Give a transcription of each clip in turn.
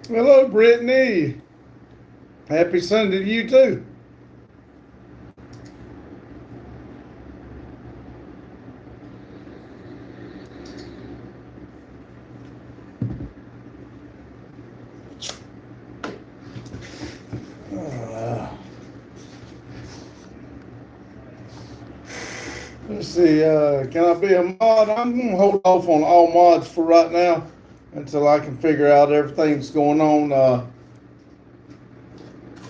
Hello, Brittany. Happy Sunday to you too. Uh, let's see. Can I be a mod? I'm gonna hold off on all mods for right now until I can figure out everything that's going on.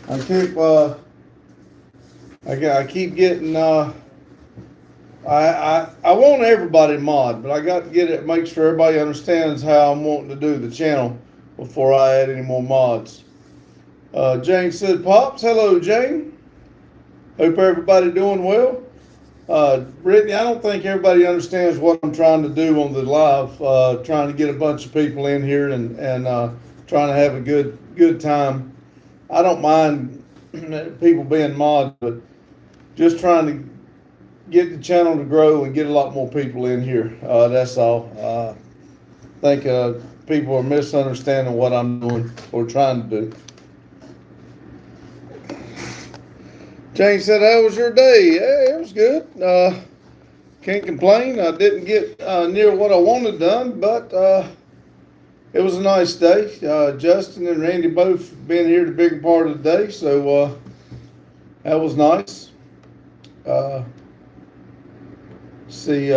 I keep I keep getting I want everybody mod, but I got to get it, make sure everybody understands how I'm wanting to do the channel before I add any more mods. Jane said, "Pops, hello, Jane. Hope everybody doing well." Brittany, I don't think everybody understands what I'm trying to do on the live. Trying to get a bunch of people in here and trying to have a good time. I don't mind people being mods, but just trying to get the channel to grow and get a lot more people in here. That's all. I think people are misunderstanding what I'm doing or trying to do. Jane said, "How was your day?" Yeah, it was good. Can't complain. I didn't get near what I wanted done, but it was a nice day. Justin and Randy both been here the bigger part of the day, so that was nice. Uh, see,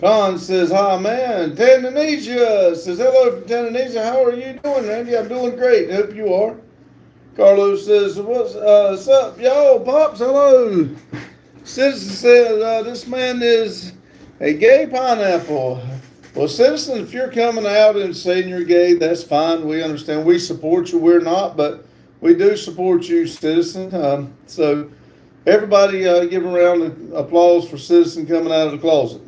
Con says, "Hi, man. Tanzania says, hello from Tanzania. How are you doing, Randy? I'm doing great. Hope you are." Carlos says, what's up, y'all? Pops, hello. Citizen says, this man is a gay pineapple. Well, Citizen, if you're coming out and saying you're gay, that's fine. We understand. We support you. We're not, but we do support you, Citizen. So everybody give a round of applause for Citizen coming out of the closet.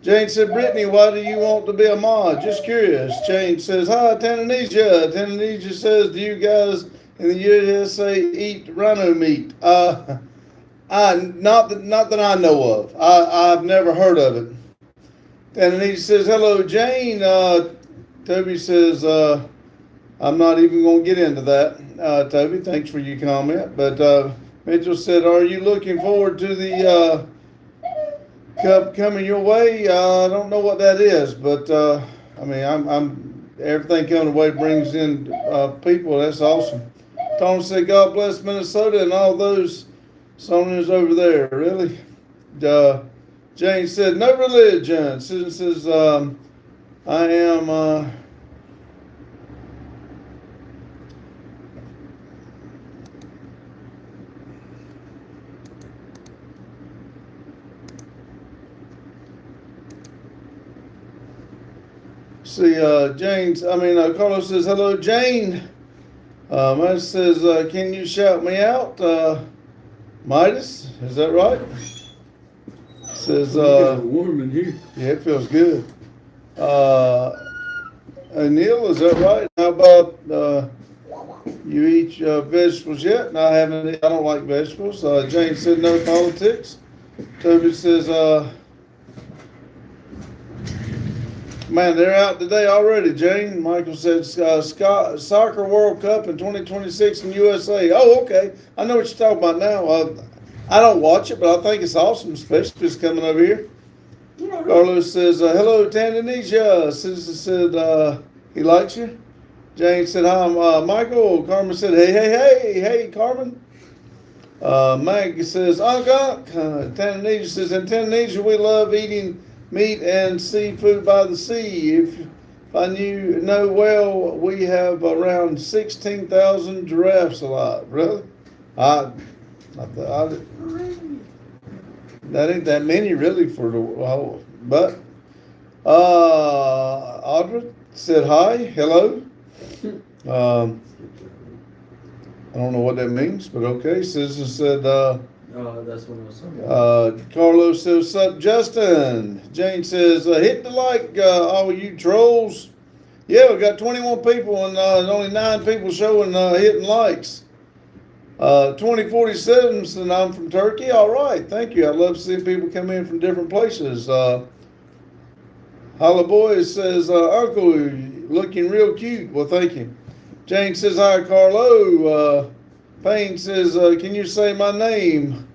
Jane said, "Brittany, why do you want to be a mod? Just curious." Jane says, "Hi, Tanzania." Tanzania says, "Do you guys in the USA eat rhino meat?" Not that I know of. I've never heard of it. Tanzania says, "Hello, Jane." Toby says, "I'm not even going to get into that." Toby, thanks for your comment. But Mitchell said, "Are you looking forward to the Cup coming your way?" I don't know what that is, but I mean, I'm everything coming away brings in people. That's awesome. Tom said, "God bless Minnesota and all those Soners over there." Really? Uh, Jane said, "No religion." Susan says, "I am." See, Carlos says, "Hello, Jane." Midas says, "Can you shout me out?" Midas, is that right? Says, You got it warm in here. yeah, it feels good. Neil, is that right? How about you eat vegetables yet? No, I haven't. I don't like vegetables. Jane said no politics. Toby says, man, they're out today already, Jane. Michael said, Soccer World Cup in 2026 in USA. Oh, okay. I know what you're talking about now. I don't watch it, but I think it's awesome, especially if it's coming over here. Carlos says, "Hello, Tanzania." Citizen said, he likes you. Jane said, "Hi, I'm Michael." Carmen said, "Hey, Carmen." Mag says, "Unk." Tanzania says, "In Tanzania, we love eating meat and seafood by the sea. If I know well, we have around 16,000 giraffes alive." Really? I that ain't that many really for the whole. But Audra said hi, hello. Um, I don't know what that means, but okay. Citizen said, That's what I was talking about. Carlos says, "What's up, Justin?" Jane says, "Hit the like, all you trolls." Yeah, we got 21 people and only 9 people showing hitting likes. 2047 said, "I'm from Turkey." All right, thank you. I love seeing people come in from different places. Holla Boy says, "Uncle, looking real cute. Well, thank you. Jane says, hi, Carlo. Payne says, can you say my name?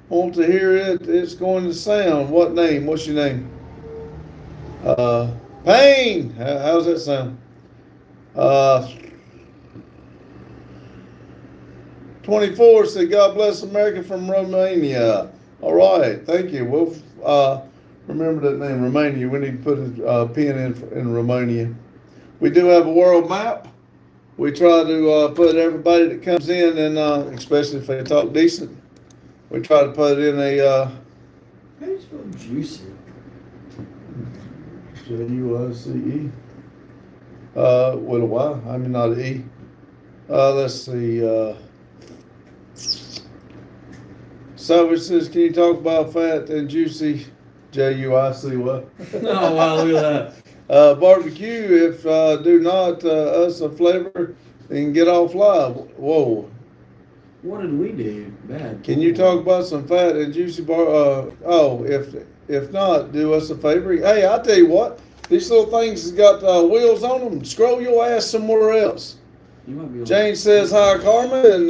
Want to hear it? It's going to sound. What name? What's your name? Payne. How's that sound? 24 said, God bless America from Romania. All right. Thank you. We'll remember that name, Romania. We need to put a pin in Romania. We do have a world map. We try to put everybody that comes in, and especially if they talk decent, we try to put in a. How do you spell juicy? Juice. With a Y. I mean, not an E. Let's see. Salvage says, can you talk about fat and juicy? Juicy what? Oh, wow, look at that. Barbecue, if do not us a flavor, then get off live. Whoa. What did we do? Bad. Can you talk about some fat and juicy if not, do us a favor. Hey, I'll tell you what, these little things has got wheels on them. Scroll your ass somewhere else. You might be Jane says hi, Carmen, and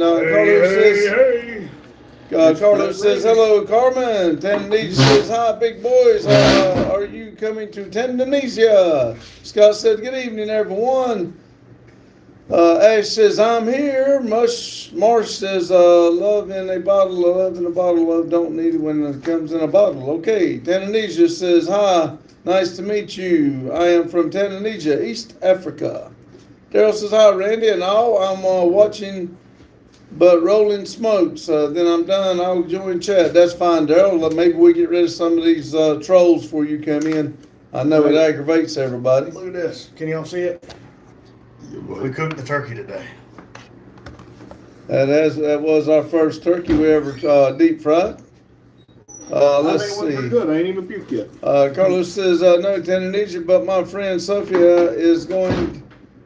Carlos says hello, Carmen. Tanzania says hi, big boys. Are you coming to Tanzania? Scott said good evening, everyone. Ash says I'm here. Marsh says love in a bottle, love in a bottle, love don't need it when it comes in a bottle. Okay. Tanzania says hi, nice to meet you. I am from Tanzania, East Africa. Daryl says hi, Randy, and all. I'm watching. But rolling smokes, then I'm done. I'll join chat. That's fine, Daryl. Maybe we get rid of some of these trolls before you come in. I know it aggravates everybody. Look at this. Can y'all see it? We cooked the turkey today. That was our first turkey we ever deep fried. Let's see. Good. I ain't even puked yet. Carlos says, no, Tanzania, but my friend Sophia is going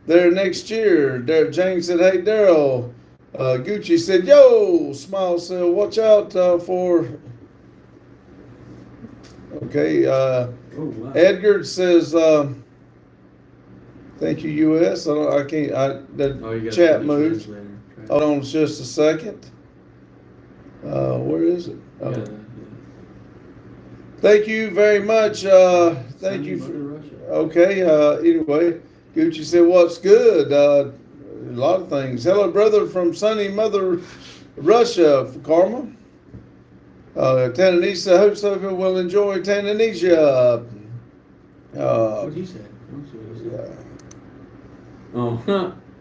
there next year. Jane said, hey, Daryl. Gucci said, yo, Smile said, watch out for, okay, wow. Edgar says, thank you, U.S. I can't, the chat moved. Hold on just a second. Where is it? Oh. Yeah. Thank you very much. Thank you for, okay, anyway, Gucci said, what's good? A lot of things. Hello, brother from sunny Mother Russia, Karma. Tanzania, hope Sophia will enjoy Tanzania. What did he say? Oh,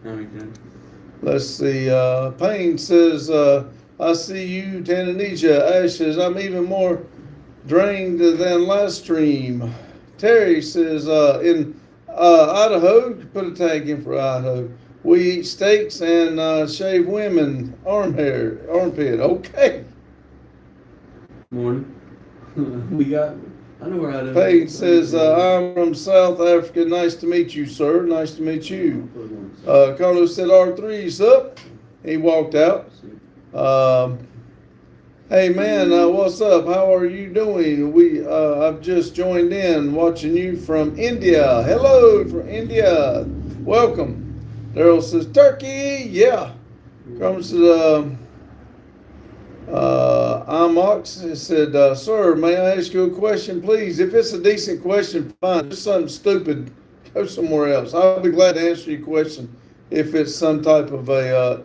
okay. Let's see. Payne says, I see you, Tanzania. Ash says, I'm even more drained than last stream. Terry says, in Idaho, put a tag in for Idaho. We eat steaks and shave women armpit. Okay. Morning. I know where I live. Payne says, I'm from South Africa. Nice to meet you, sir. Nice to meet you. Carlos said, R3's up. He walked out. Hey, man, what's up? How are you doing? I've just joined in watching you from India. Hello from India. Welcome. Daryl says, turkey, yeah. Carmen said, Amox said, sir, may I ask you a question, please? If it's a decent question, fine. If it's something stupid, go somewhere else. I'll be glad to answer your question if it's some type of a,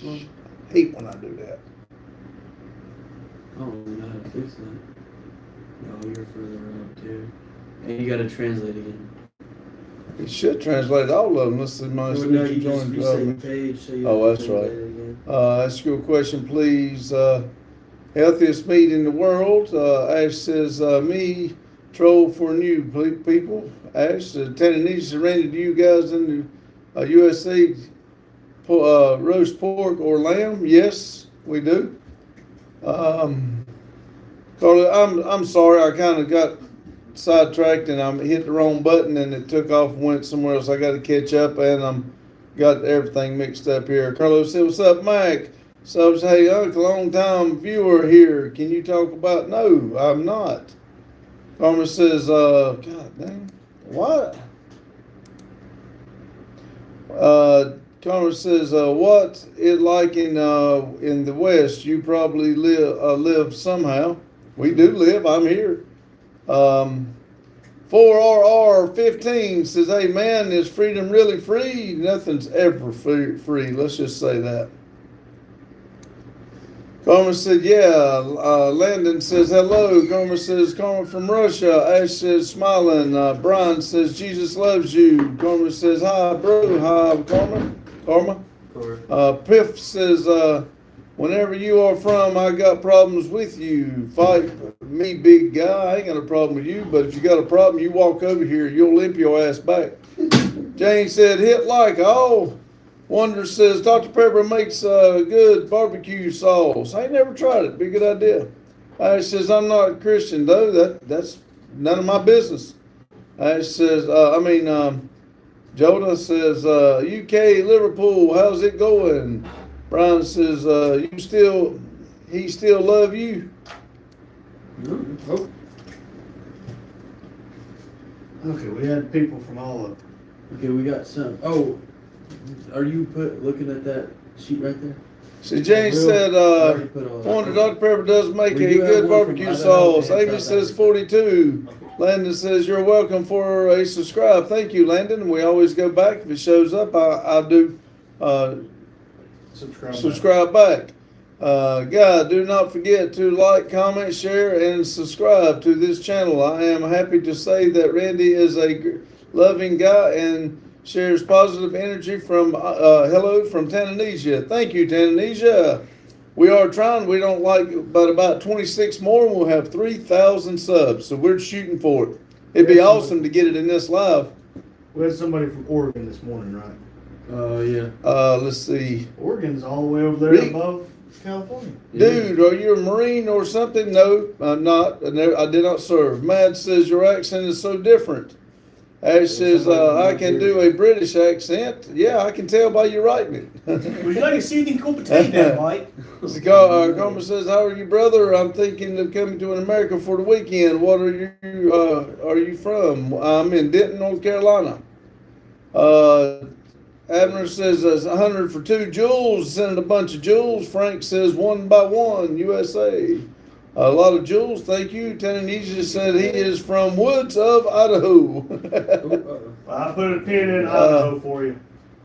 I hate when I do that. I don't really know how to fix that. No, you're further up, too. And you got to translate again. It should translate all of them. Let's see. No, you just reset the page. So you oh, that's right. Ask you a question, please. Healthiest meat in the world. Ash says, me, troll for new people. Ash, Tanzania rented you guys in the USC roast pork or lamb. Yes, we do. Carla, I'm sorry. I kind of got sidetracked and I hit the wrong button and it took off and went somewhere else. I got to catch up and I'm got everything mixed up here. Carlos said, what's up, Mike? So I was, hey, Uncle, long time viewer here. Can you talk about? No, I'm not. Carmen says, God dang, what? Carmen says, "What it like in the West? You probably live somehow. We do live. I'm here." 4RR15 says, "Hey man, is freedom really free? Nothing's ever free. Let's just say that." Carmen said, "Yeah." Landon says, "Hello." Carmen says, "Carmen from Russia." Ash says, "Smiling." Brian says, "Jesus loves you." Carmen says, "Hi, bro." Hi, Carmen. Piff says, "Whenever you are from, I got problems with you. Fight me, big guy. I ain't got a problem with you, but if you got a problem, you walk over here. You'll limp your ass back." Jane said, "Hit like." Oh, Wonder says, "Dr. Pepper makes good barbecue sauce." I ain't never tried it. Be a good idea. Ash says, "I'm not a Christian though. That's none of my business." Ash says, Joda says, "UK Liverpool, how's it going?" Brian says, he still love you." Oh. Okay, we had people from all over. Okay, we got some. Oh, are you looking at that sheet right there? So Jane said, "Wonder Dr. Pepper does make a good barbecue sauce." Amy says 42. Landon says, "You're welcome for a subscribe." Thank you, Landon. We always go back. If it shows up, I do subscribe back. God, do not forget to like, comment, share, and subscribe to this channel. I am happy to say that Randy is a loving guy and shares positive energy from hello from Tanzania. Thank you, Tanzania. We are trying. We don't like but about 26 more, and we'll have 3,000 subs. So we're shooting for it. It'd be awesome to get it in this live. We had somebody from Oregon this morning, right? Yeah. Let's see. Oregon's all the way over there above California. Dude, are you a Marine or something? No, I'm not. I did not serve. Mad says, "Your accent is so different." Ash says, "I can do a British accent." Yeah, I can tell by you writing it. Would you like a seething cup of tea there, Mike? Carmen says, "How are you, brother? I'm thinking of coming to America for the weekend. What are you from?" "I'm in Denton, North Carolina." Abner says, "100 for 2 jewels. Sending a bunch of jewels." Frank says, "1 by 1, USA." A lot of jewels, thank you. Tanzania said he is from Woods of Idaho. I put a pin in Idaho for you.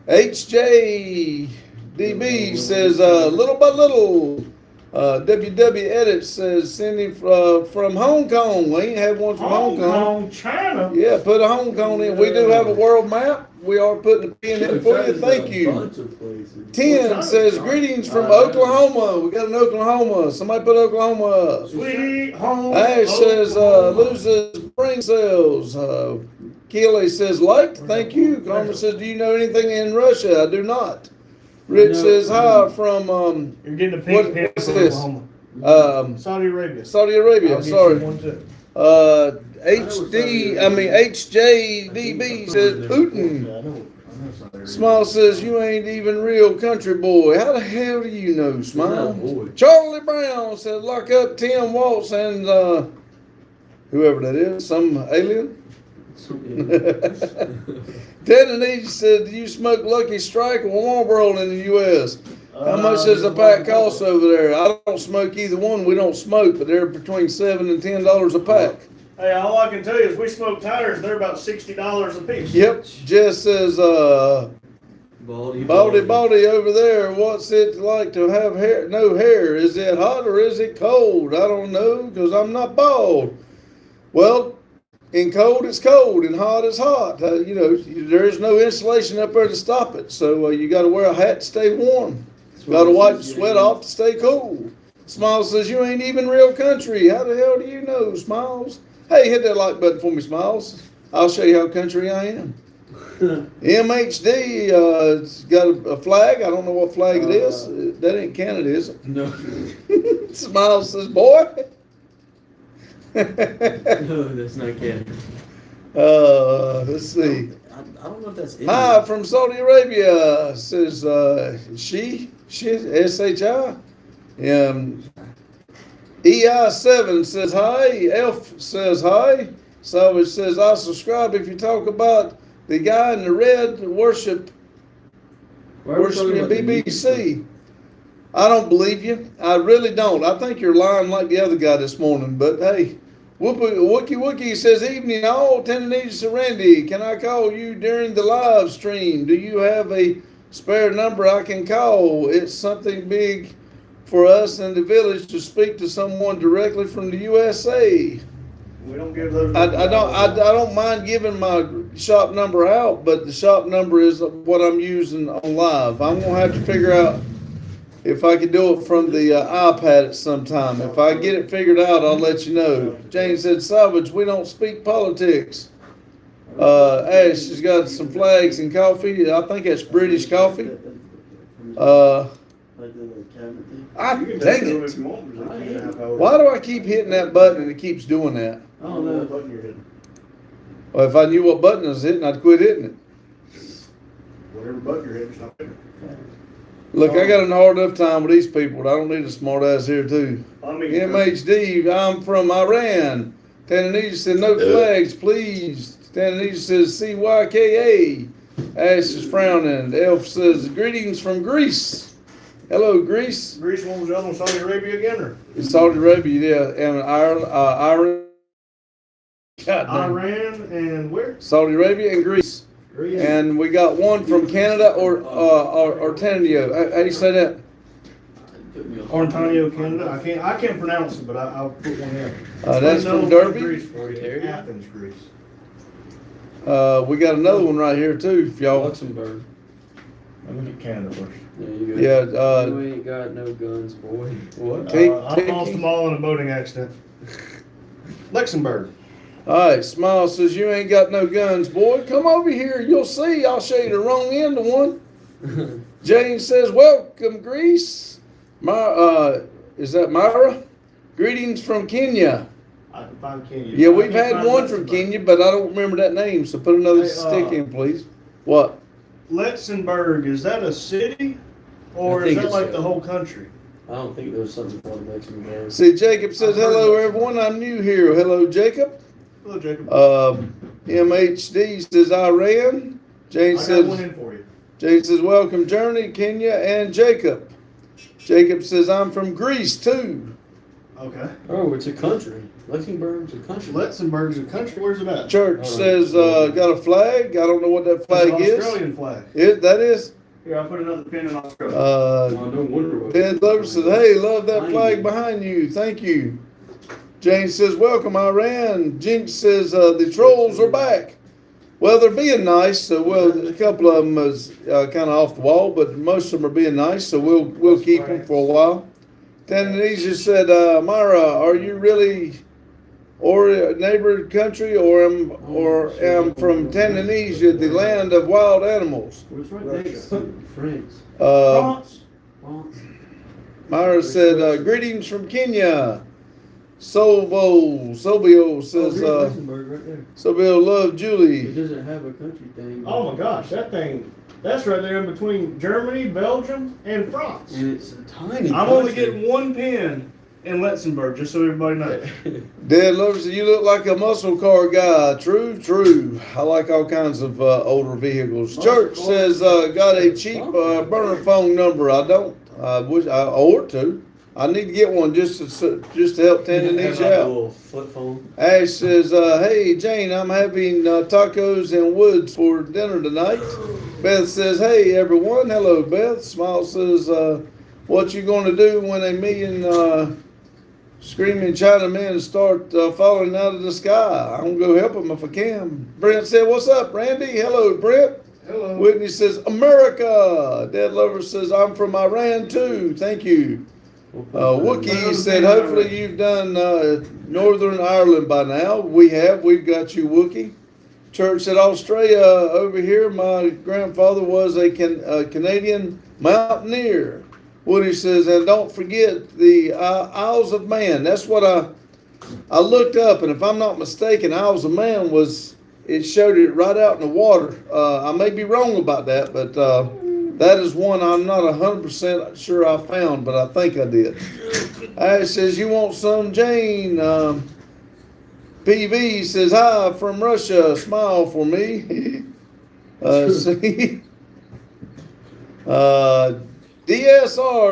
HJDB says, "Little by little." WW Edit says, "Cindy from Hong Kong." We ain't had one from Hong Kong. China. Yeah, put a Hong Kong in. We do have a world map. We are putting a pin in for you. Thank you. 10 says, "Greetings from Oklahoma." We got an Oklahoma. Somebody put Oklahoma. Sweet home. Ash says, "Loses brain cells." Keely says, "Liked." Thank you. Carmen says, "Do you know anything in Russia?" I do not. Rich says, "Hi from You're getting a pink pin what's from this? Oklahoma. Saudi Arabia. Saudi Arabia." I'll get Sorry. you one too. HJDB says, "Putin." Yeah, I know Saudi Arabia. Smile says, "You ain't even real country boy." How the hell do you know, Smile? Boy. Charlie Brown said, "Lock up Tim Waltz and whoever that is, some alien." Tanzania said, "Do you smoke Lucky Strike or Marlboro in the U.S.? How much does a pack cost over there?" I don't smoke either one. We don't smoke, but they're between $7 and $10 a pack. Hey, all I can tell you is we smoke tires. They're about $60 a piece. Yep. Jess says, Baldy over there, "What's it like to have hair? No hair. Is it hot or is it cold?" I don't know, because I'm not bald. Well, in cold it's cold, and hot is hot. There is no insulation up there to stop it, so you got to wear a hat to stay warm. Got to wipe the sweat off to stay cool. Smiles says, "You ain't even real country." How the hell do you know, Smiles? Hey, hit that like button for me, Smiles. I'll show you how country I am. MHD, it's got a flag. I don't know what flag it is. That ain't Canada, is it? No. Smiles says, "Boy." No, that's not Canada. Let's see. I don't know if that's India. "Hi from Saudi Arabia," says she SHI. EI7 says hi. Elf says hi. Salvage says, "I subscribe if you talk about the guy in the red worship Why are we talking worshiping about the music? BBC. I don't believe you. I really don't. I think you're lying like the other guy this morning. But hey, Wookie says, evening all, Tennessee Randy. Can I call you during the live stream? Do you have a spare number I can call? It's something big for us in the village to speak to someone directly from the USA. We don't give those. I don't mind giving my shop number out, but the shop number is what I'm using on live. I'm gonna have to figure out if I can do it from the iPad at some time. If I get it figured out, I'll let you know. Jane said, Savage, we don't speak politics. Ash has got some flags and coffee. I think that's British coffee. Dang it. Why do I keep hitting that button and it keeps doing that? I don't know. Button you're hitting. Well, if I knew what button I was hitting, I'd quit hitting it. Whatever button you're hitting, it's not hitting. Look, I got a hard enough time with these people, but I don't need a smart ass here too. I mean, MHD, I'm from Iran. Tanzania said no flags, please. Tanzania says CYKA. Ash is frowning. Elf says greetings from Greece. Hello, Greece. Greece, what was the other one? Saudi Arabia again, or? It's Saudi Arabia, yeah, and Iran. God damn. Iran and where? Saudi Arabia and Greece. Greece. And we got one from Canada or Tanzania. How do you say that? Ontario, Canada. I can't pronounce it, but I'll put one in. That's No, from Derby. Greece, Athens, Greece. We got another one right here too, if y'all. Luxembourg. Let me get Canada first. There you go. Yeah, you ain't got no guns, boy. What? I lost them all in a boating accident. Luxembourg. all right, Smile says you ain't got no guns, boy. Come over here, you'll see. I'll show you the wrong end of one. Jane says, welcome, Greece. Is that Myra? Greetings from Kenya. I can find Kenya. Yeah, we've I can't had find one from Luxembourg. Kenya, but I don't remember that name, so put another Hey, stick in, please. What? Luxembourg, is that a city? Or I is think that it's like a- the whole country? I don't think there was something called Luxembourg. See, Jacob says, I've heard hello, that. everyone. I'm new here. Hello, Jacob. Hello, Jacob. MHD says Iran. Jane I got one says, in for you. Jane says, welcome, Journey, Kenya, and Jacob. Jacob says, I'm from Greece, too. Okay. Oh, it's a country. Luxembourg's a country. Luxembourg's a country. Where's it at? Church Hold on. says, got a flag. I don't know what that It's flag an is. Australian flag. That is? Here, I'll put another pin in Australia. Oh, no wonder what. Ted Lover says, hey, love that flag behind you. Thank you. Jane says, welcome, Iran. Jinx says, the trolls are back. Well, they're being nice. So, well, a couple of them is kind of off the wall, but most of them are being nice. So we'll keep them for a while. Tanzania said, Myra, are you really or a neighbor country or am from Tanzania, the land of wild animals? It's right next to France. France. France. Myra said, greetings from Kenya. Sobio says, Here's Luxembourg right there. Sobio love It Julie. doesn't have a country thing. Oh my gosh, that thing, that's right there in between Germany, Belgium, and France. And it's a tiny. I'm only country. getting one pin in Luxembourg, just so everybody knows. Dad loves you look like a muscle car guy. True. I like all kinds of older vehicles. Church says, got a cheap burner phone number. I don't. I wish I ought to. I need to get one just to help Have like Tanzania a out. little flip phone. Ash says, hey, Jane, I'm having tacos and woods for dinner tonight. Beth says, hey, everyone. Hello, Beth. Smile says, what you going to do when a million screaming Chinamen start falling out of the sky? I'm going to go help them if I can. Brent said, what's up, Randy? Hello, Brent. Hello. Whitney says, America. Dad Lover says, I'm from Iran, too. Thank you. Wookie said, hopefully you've done Northern Ireland by now. We have. We've got you, Wookie. Church said, Australia over here. My grandfather was a Canadian mountaineer. Woody says, and don't forget the Isles of Man. That's what I looked up, and if I'm not mistaken, Isles of Man it showed it right out in the water. I may be wrong about that, but that is one I'm not 100% sure I found, but I think I did. Ash says, you want some, Jane? PV says, hi from Russia. Smile for me. See? DSR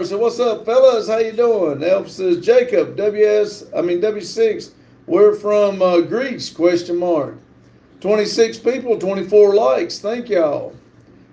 said, what's up, fellas? How you doing? Elf says, Jacob, W6, we're from Greece, question mark. 26 people, 24 likes. Thank y'all.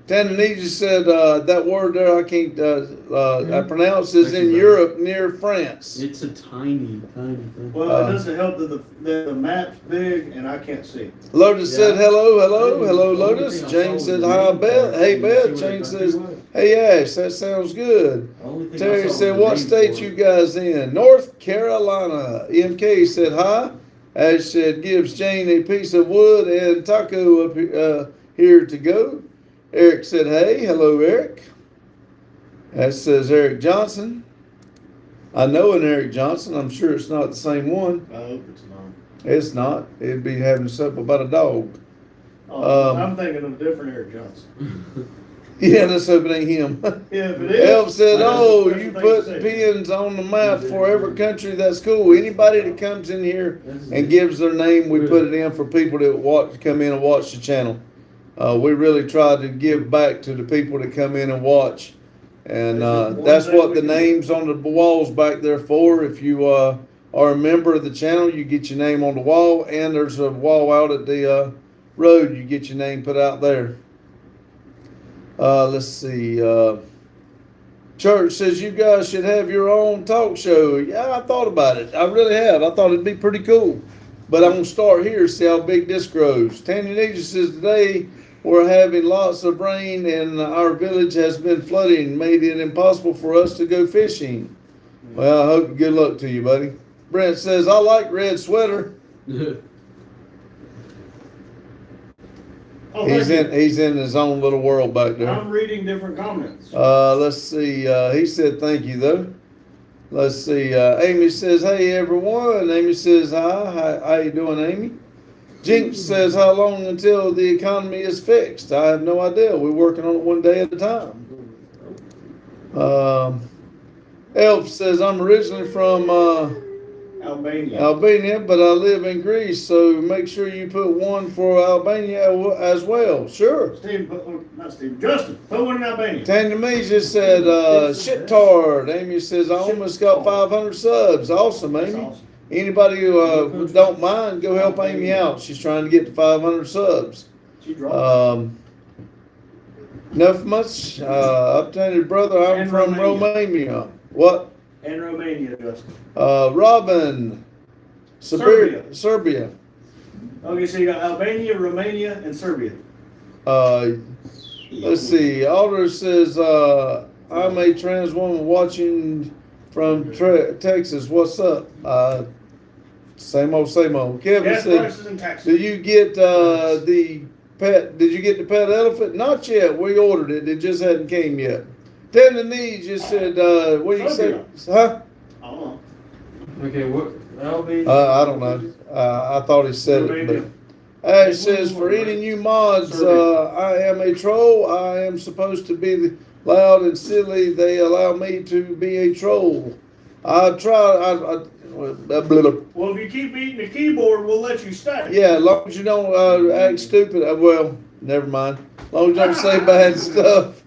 Tanzania said that word there I can't I pronounce is in Europe near France. It's a tiny thing. Well, it doesn't help that the map's big and I can't see. Lotus said Yeah. hello Lotus. Jane said hi Beth. Hey Beth. Jane says hey Ash. That sounds good. Terry said what state you guys in? North Carolina. MK said hi. Ash said gives Jane a piece of wood and taco up here to go. Eric said, hey, hello, Eric. That says Eric Johnson. I know an Eric Johnson. I'm sure it's not the same one. I hope it's not. It's not. It'd be having something about a dog. I'm thinking of a different Eric Johnson. Yeah, let's hope it ain't him. Yeah, if it is. Elf said, that's oh, the you thing to put say. pins on the map for every country. That's cool. Anybody that comes in here and gives their name, we put it in for people that come in and watch the channel. We really try to give back to the people that come in and watch. And that's what the names on the walls back there for. If you are a member of the channel, you get your name on the wall. And there's a wall out at the road. You get your name put out there. Let's see. Church says you guys should have your own talk show. Yeah, I thought about it. I really have. I thought it'd be pretty cool. But I'm going to start here, see how big this grows. Tanzania says today we're having lots of rain and our village has been flooding, made it impossible for us to go fishing. Well, I hope good luck to you, buddy. Brent says, I like red sweater. Oh, He's thank in his own little world back you. there. I'm reading different comments. Let's see. He said thank you though. Let's see. Amy says, hey everyone. Amy says, hi. How you doing, Amy? Jinx says, how long until the economy is fixed? I have no idea. We're working on it one day at a time. Elf says, I'm originally from Albania, but I live in Greece, so make sure you put one for Albania as well. Sure. Justin, put one in Albania. Tanzania said, shit tard. Amy says, I almost got 500 subs. Awesome, That's Amy. awesome. Anybody who don't mind, go help Amy out. She's trying to get to 500 subs. She dropped. Enough much. Updated brother, I'm And from Romania. What? And Romania, Justin. Robin. Serbia. Okay, so you got Albania, Romania, and Serbia. Let's see. Alder says, I'm a trans woman watching from Texas. What's up? Same old. Kevin Gas said, prices in Texas. did you get the pet elephant? Not yet. We ordered it. It just hadn't came yet. Tanzania just said, what do you say? Huh? I don't know. Okay, what? Albania? I don't know. I thought he said it, but Ash says, for eating you mods, I am a troll. I am supposed to be loud and silly. They allow me to be a troll. I try. Well, if you keep eating the keyboard, we'll let you stay. Yeah, as long as you don't act stupid. Well, never mind. As long as you don't say bad stuff.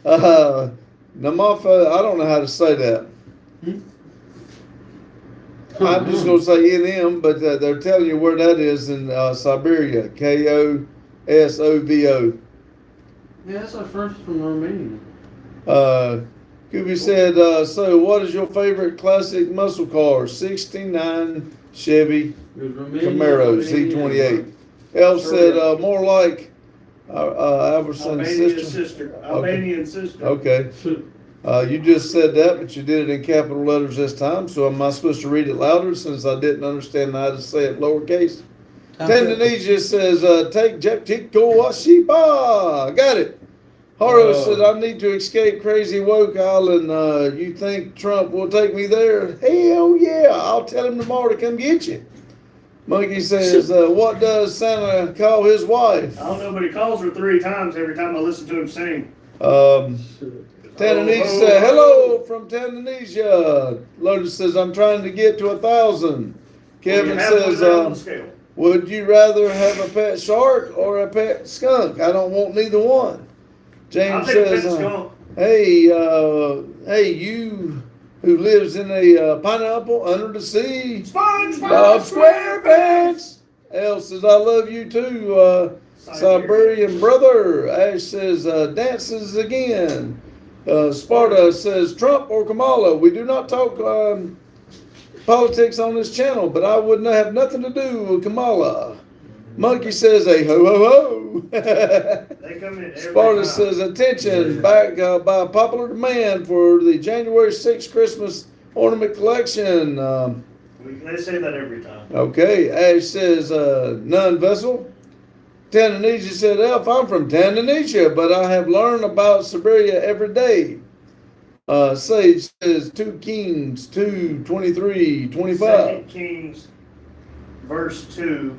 Namafa, I don't know how to say that. I'm just going to say NM, but they're telling you where that is in Siberia. Kosovo. Yeah, that's our first from Romania. Kubi said, so what is your favorite classic muscle car? 69 Chevy Camaro Z28. Elf said, more like Albertson's sister. Albanian sister. Okay. You just said that, but you did it in capital letters this time, so am I supposed to read it louder since I didn't understand how to say it lowercase? Tanzania says, take Jekiko Washiba. Got it. Haro said, I need to escape Crazy Woke Island. You think Trump will take me there? Hell yeah. I'll tell him tomorrow to come get you. Monkey says, what does Santa call his wife? I don't know, but he calls her 3 times every time I listen to him sing. Tanzania said, hello from Tanzania. Lotus says, I'm trying to get to 1,000. Kevin says, would you rather have a pet shark or a pet skunk? I don't want neither one. James think says, Ben's gone. hey, you who lives in a pineapple under the sea, SpongeBob SquarePants. Al says, I love you too, Siberian brother. Ash says, dances again. Sparta says, Trump or Kamala. We do not talk politics on this channel, but I would not have nothing to do with Kamala. Monkey says, hey, ho, ho, ho. They come in every Sparta time. says, attention, back by popular demand for the January 6th Christmas ornament collection. They say that every time. Okay, Ash says, none vessel. Tanzania said, Elf, I'm from Tanzania, but I have learned about Siberia every day. Sage says 2 Kings 2:23-25. 2 Kings, verse 2,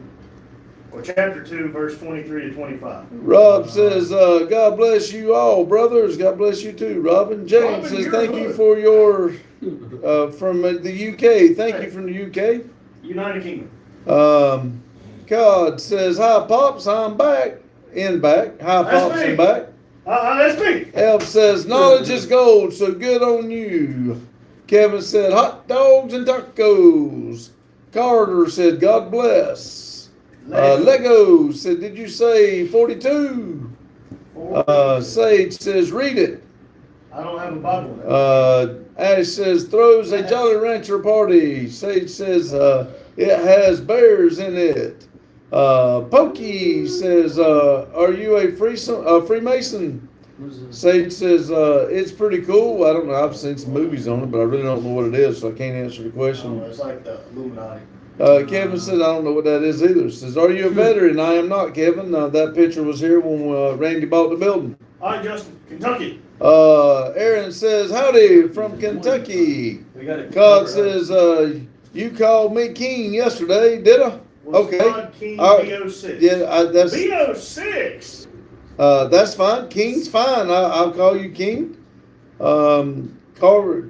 or chapter 2, verse 23 to 25. Rob says, God bless you all, brothers. God bless you too, Robin. James Robin, says, you're thank good. you for your, from the UK. Thank you from the UK. United Kingdom. God says, hi, Pops, I'm back. In back. Hi, That's Pops, me. and back. That's me. Elf says, knowledge is gold, so good on you. Kevin said, hot dogs and tacos. Carter said, God bless. Lego said, did you say 42? Sage says, read it. I don't have a Bible. Ash says, throws a Jolly Rancher party. Sage says, it has bears in it. Pokey says, are you a Freemason? Sage says, it's pretty cool. I don't know. I've seen some movies on it, but I really don't know what it is, so I can't answer the question. It's like the Illuminati. Kevin says, I don't know what that is either. Says, are you a veteran? I am not, Kevin. That picture was here when Randy bought the building. All right, Justin, Kentucky. Aaron says, howdy from Kentucky. God says, you called me king yesterday, did I? Okay. God King All right. B06. Yeah, that's B06. that's fine. King's fine. I'll call you king. Carver,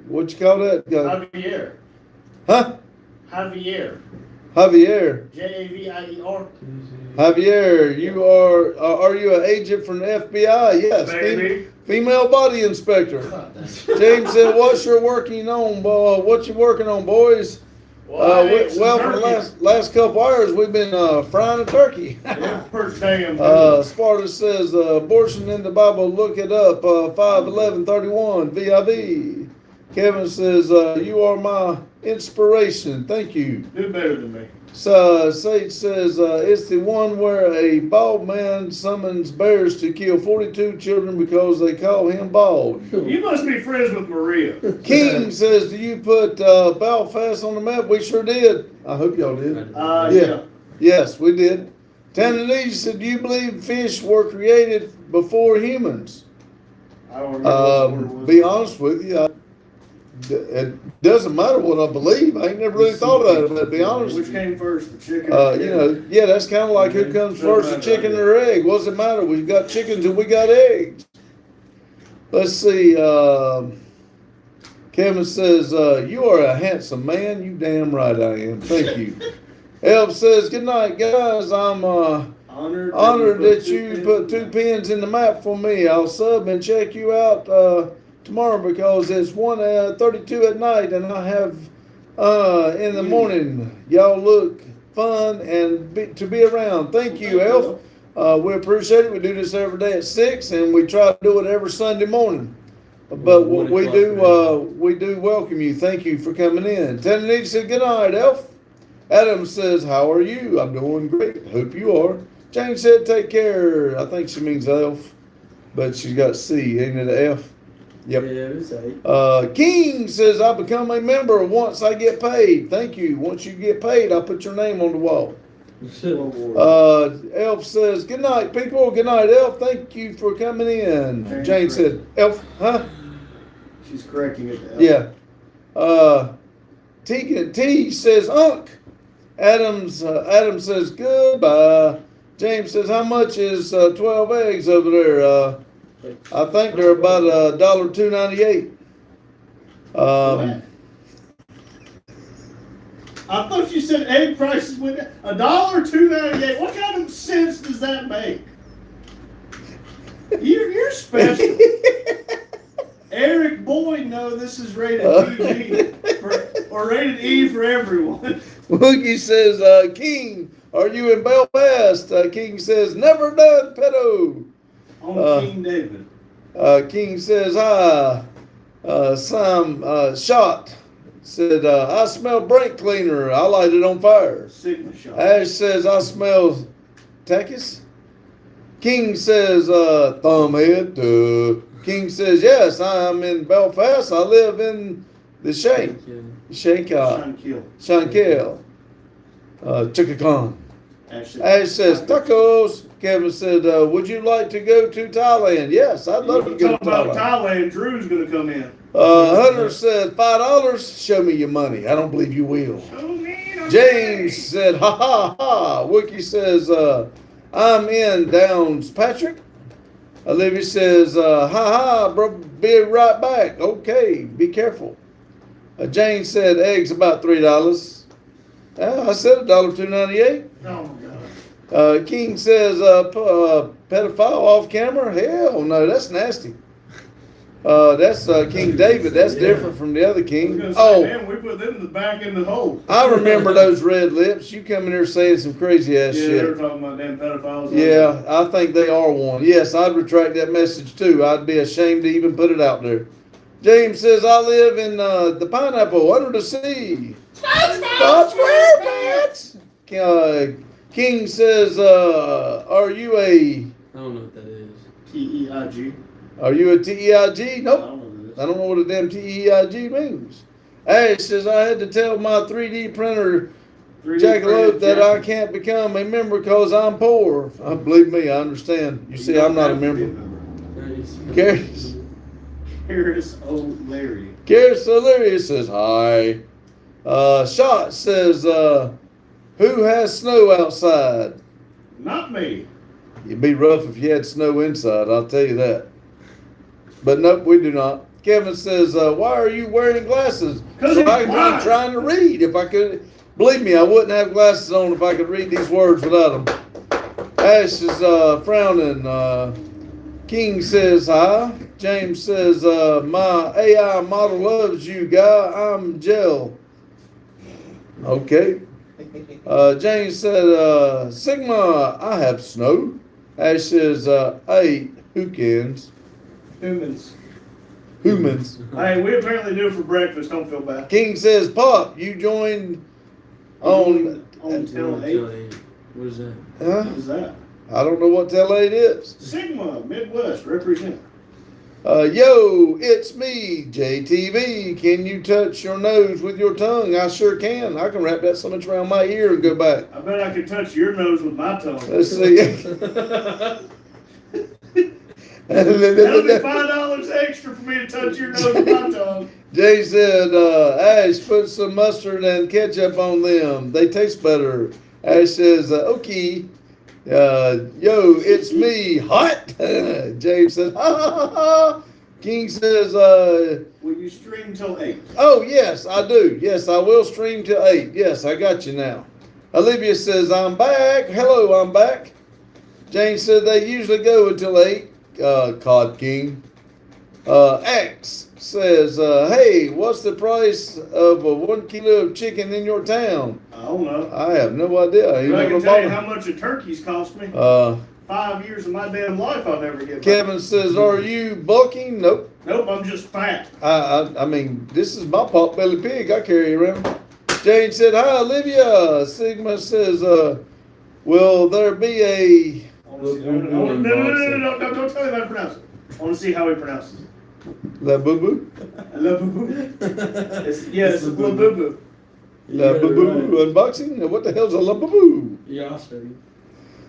what you call that? Javier. Huh? Javier. Javier. Javier. Javier, you are you an agent from the FBI? Yes. Baby. Female body inspector. James said, "What's you working on, what you working on, boys?" Well, for the last couple hours, we've been frying a turkey. First damn. Sparta says, abortion in the Bible, look it up, 5:11:31, VIV. Kevin says, you are my inspiration. Thank you. Do better than me. Sage says, it's the one where a bald man summons bears to kill 42 children because they call him bald. You must be friends with Maria. King says, do you put Belfast on the map? We sure did. I hope y'all did. Yeah. Yes, we did. Tanzania said, do you believe fish were created before humans? I don't remember what it was. Be honest with you, it doesn't matter what I believe. I ain't never really thought about it, but to be honest, Which came first, the chicken or the egg? yeah, that's kind of like who comes first, the chicken or egg. What does it matter? We've got chickens and we got eggs. Let's see. Kevin says, you are a handsome man. You damn right I am. Thank you. Elf says, good night, guys. I'm honored that you put 2 pins in the map for me. I'll sub and check you out tomorrow because it's 1:32 at night and I have in the morning. Y'all look fun and to be around. Thank you, Elf. We appreciate it. We do this every day at 6 and we try to do it every Sunday morning. But we do welcome you. Thank you for coming in. Tanzania said, good night, Elf. Adam says, how are you? I'm doing great. Hope you are. Jane said, take care. I think she means Elf, but she's got C, ain't it, F? Yep. Yeah, it was King says, I become a member once I get paid. Thank you. Once you get paid, I'll put your name on the wall. Elf says, good night, people. Good night, Elf. Thank you for coming in. Jane said, Elf, huh? She's correcting it to Elf. Tegan T says, Unk. Adam says, goodbye. James says, how much is 12 eggs over there? I think they're about $2.98. I thought you said egg prices went down $1.298. What kind of sense does that make? You're special. Eric Boyd, no, this is rated PG or rated E for everyone. Wookie says, King, are you in Belfast? King says, never done, pedo. On King David. King says, Sam shot. Said, I smell brake cleaner. I light it on fire. Sigma shot. Ash says, I smell Takis. King says, thumbhead. King says, yes, I'm in Belfast. I live in the Shank. Shankill. Chickagon. Ash says, tacos. Kevin said, would you like to go to Thailand? Yes, I'd love to go to about Thailand. Thailand. Drew's going to come in. Hunter said, $5. Show me your money. I don't believe you will. James said, ha ha ha. Wookie says, I'm in Downs Patrick. Olivia says, ha ha, bro, be right back. Okay, be careful. Jane said, eggs about $3. I said $1.298. Oh my God. King says, pedophile off camera? Hell no, that's nasty. That's King David. That's different from the other king. Man, we put them in the back in the hole. I remember those red lips. You come in here saying some crazy ass Yeah, shit. they're talking about damn pedophiles. Yeah, I think they are one. Yes, I'd retract that message too. I'd be ashamed to even put it out there. James says, I live in the pineapple under the sea. God SquarePants. King says, are you I don't know what that is. TEIG. Are you a TEIG? I Nope. don't know this. I don't know what a damn TEIG means. Ash says, I had to tell my 3D printer 3D Jackalope that printed I can't become a member because I'm poor. Believe me, I understand. You see, I'm not a member. Karis O'Leary. Karis O'Leary says, hi. Shot says, who has snow outside? Not me. It'd be rough if you had snow inside, I'll tell you that. But nope, we do not. Kevin says, why are you wearing glasses? 'Cause I'm trying to read. If I could, believe me, I wouldn't have glasses on if I could read these words without them. Ash is frowning. King says, hi. James says, my AI model loves you, guy. I'm Gel. Okay. James said, Sigma, I have snow. Ash says, hey, who-kins? Humans. Humans. Hey, we apparently do it for breakfast. Don't feel bad. King says, Pop, you joined on. Till 8. What is that? Huh? What is that? I don't know what tell 8 is. Sigma Midwest represent. Yo, it's me, JTV. Can you touch your nose with your tongue? I sure can. I can wrap that so much around my ear and go back. I bet I could touch your nose with my tongue. Let's see. That'll be $5 extra for me to touch your nose with my tongue. Jay said, Ash, put some mustard and ketchup on them. They taste better. Ash says, okay. Yo, it's me, hot. James says, ha ha ha. King says, Will you stream till 8? oh, yes, I do. Yes, I will stream till 8. Yes, I got you now. Olivia says, I'm back. Hello, I'm back. James said they usually go until 8. Cod King. X says, hey, what's the price of 1 kilo of chicken in your town? I don't know. I have no idea. But I can tell you how much a turkey's cost me. 5 years of my damn life I'll never get back. Kevin says, are you bulking? Nope. Nope, I'm just fat. I mean, this is my potbelly pig I carry around. Jane said, hi, Olivia. Sigma says, will there be a... No, don't tell me how to pronounce it. I want to see how he pronounces it. La boo boo? La boo boo. Yes, la boo boo. La boo boo unboxing? What the hell's a la boo boo? Yeah, I'll show you.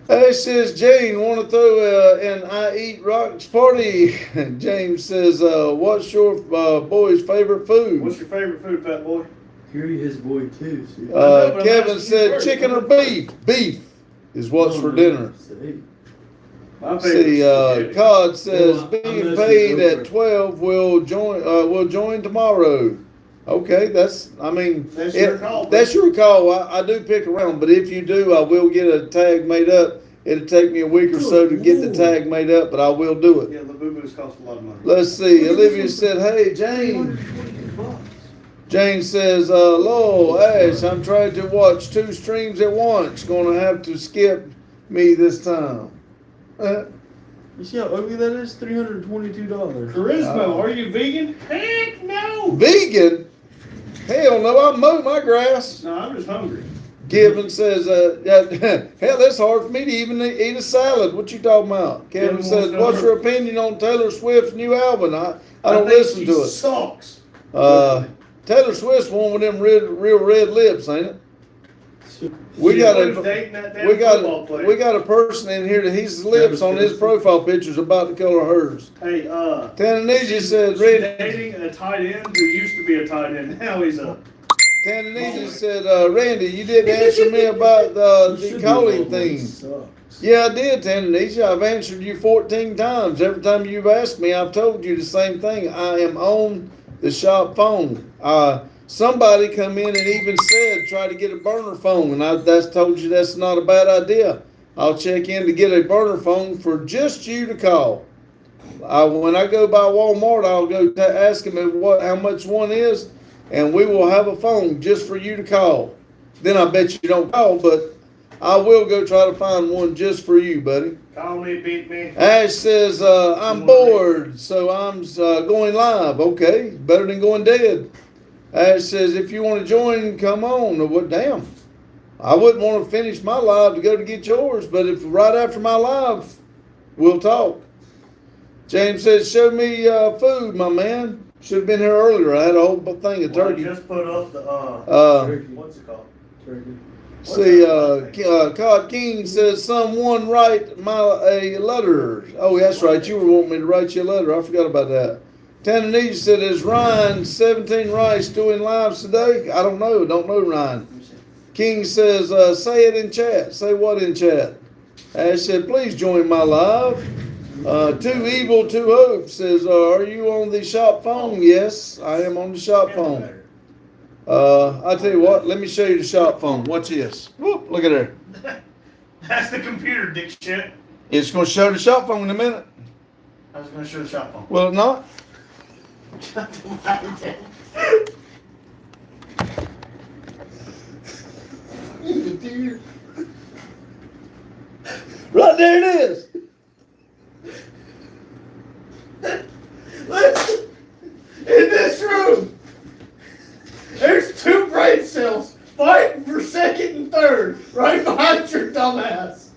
Hey, says Jane, want to throw an I Eat Rocks party? James says, what's your boy's favorite food? What's your favorite food, fat boy? You're his boy too. See? Kevin said chicken or beef? Beef is what's for dinner. See? My favorite. See, Cod says Well, I'm being listening paid to at 12 will join tomorrow. Okay, that's That's your call, That's your call. I do pick around, but if you do, I will get a tag made up It'll take me a week or so to get the tag made up, but I will do it. Yeah, the boo-boos cost a lot of money. Let's see. Olivia said, "Hey, Jane." $222. Jane says, "Lowell, Ash, I'm trying to watch 2 streams at once. Gonna have to skip me this time." You see how ugly that is? $322. Charisma, are you vegan? Heck no! Vegan? Hell no, I mow my grass. No, I'm just hungry. Kevin says, hell, it's hard for me to even eat a salad. What you talking about? Kevin Kevin says, wants "What's to- your opinion on Taylor Swift's new album?" I don't think listen she to it. Sucks. Taylor Swift's one with them real red lips, ain't it? We She got was a dating that damn we football got player. we got a person in here that his lips on his profile picture is about the color of hers. Hey, Tananesia said, she's "Randy." dating a tight end who used to be a tight end. Now he's a. Tananesia said, "Randy, you didn't answer me about the calling thing." Yeah, I did, Tananesia. I've answered you 14 times. Every time you've asked me, I've told you the same thing. I am on the shop phone. Somebody come in and even said, try to get a burner phone. And that's told you that's not a bad idea. I'll check in to get a burner phone for just you to call. When I go by Walmart, I'll go ask them how much one is, and we will have a phone just for you to call. Then I bet you don't call, but I will go try to find one just for you, buddy. Call me, beat me. Ash says, "I'm bored, so I'm going live." Okay, better than going dead. Ash says, "If you want to join, come on." What? Damn. I wouldn't want to finish my live to go to get yours, but if right after my live, we'll talk. James says, "Show me food, my man." Should have been here earlier. I had a whole thing of Well, I turkey. just put up the what's it called? Turkey. See, Cod King says, "Someone write a letter." Oh, that's right. You were wanting me to write you a letter. I forgot about that. Tananesia said, "Is Ryan 17 Rice doing lives today?" I don't know. Don't know Ryan. King says, "Say it in chat." Say what in chat? Ash said, "Please join my live." Too Evil, Two Hope says, "Are you on the shop phone?" Yes, I am on the shop phone. I tell you what, let me show you the shop phone. Watch this. Whoop, look at there. That's the computer, dick shit. It's going to show the shop phone in a minute. I was going to show the shop phone. Will it not? Right there it is. In this room, there's 2 brain cells fighting for second and third, right behind your dumbass.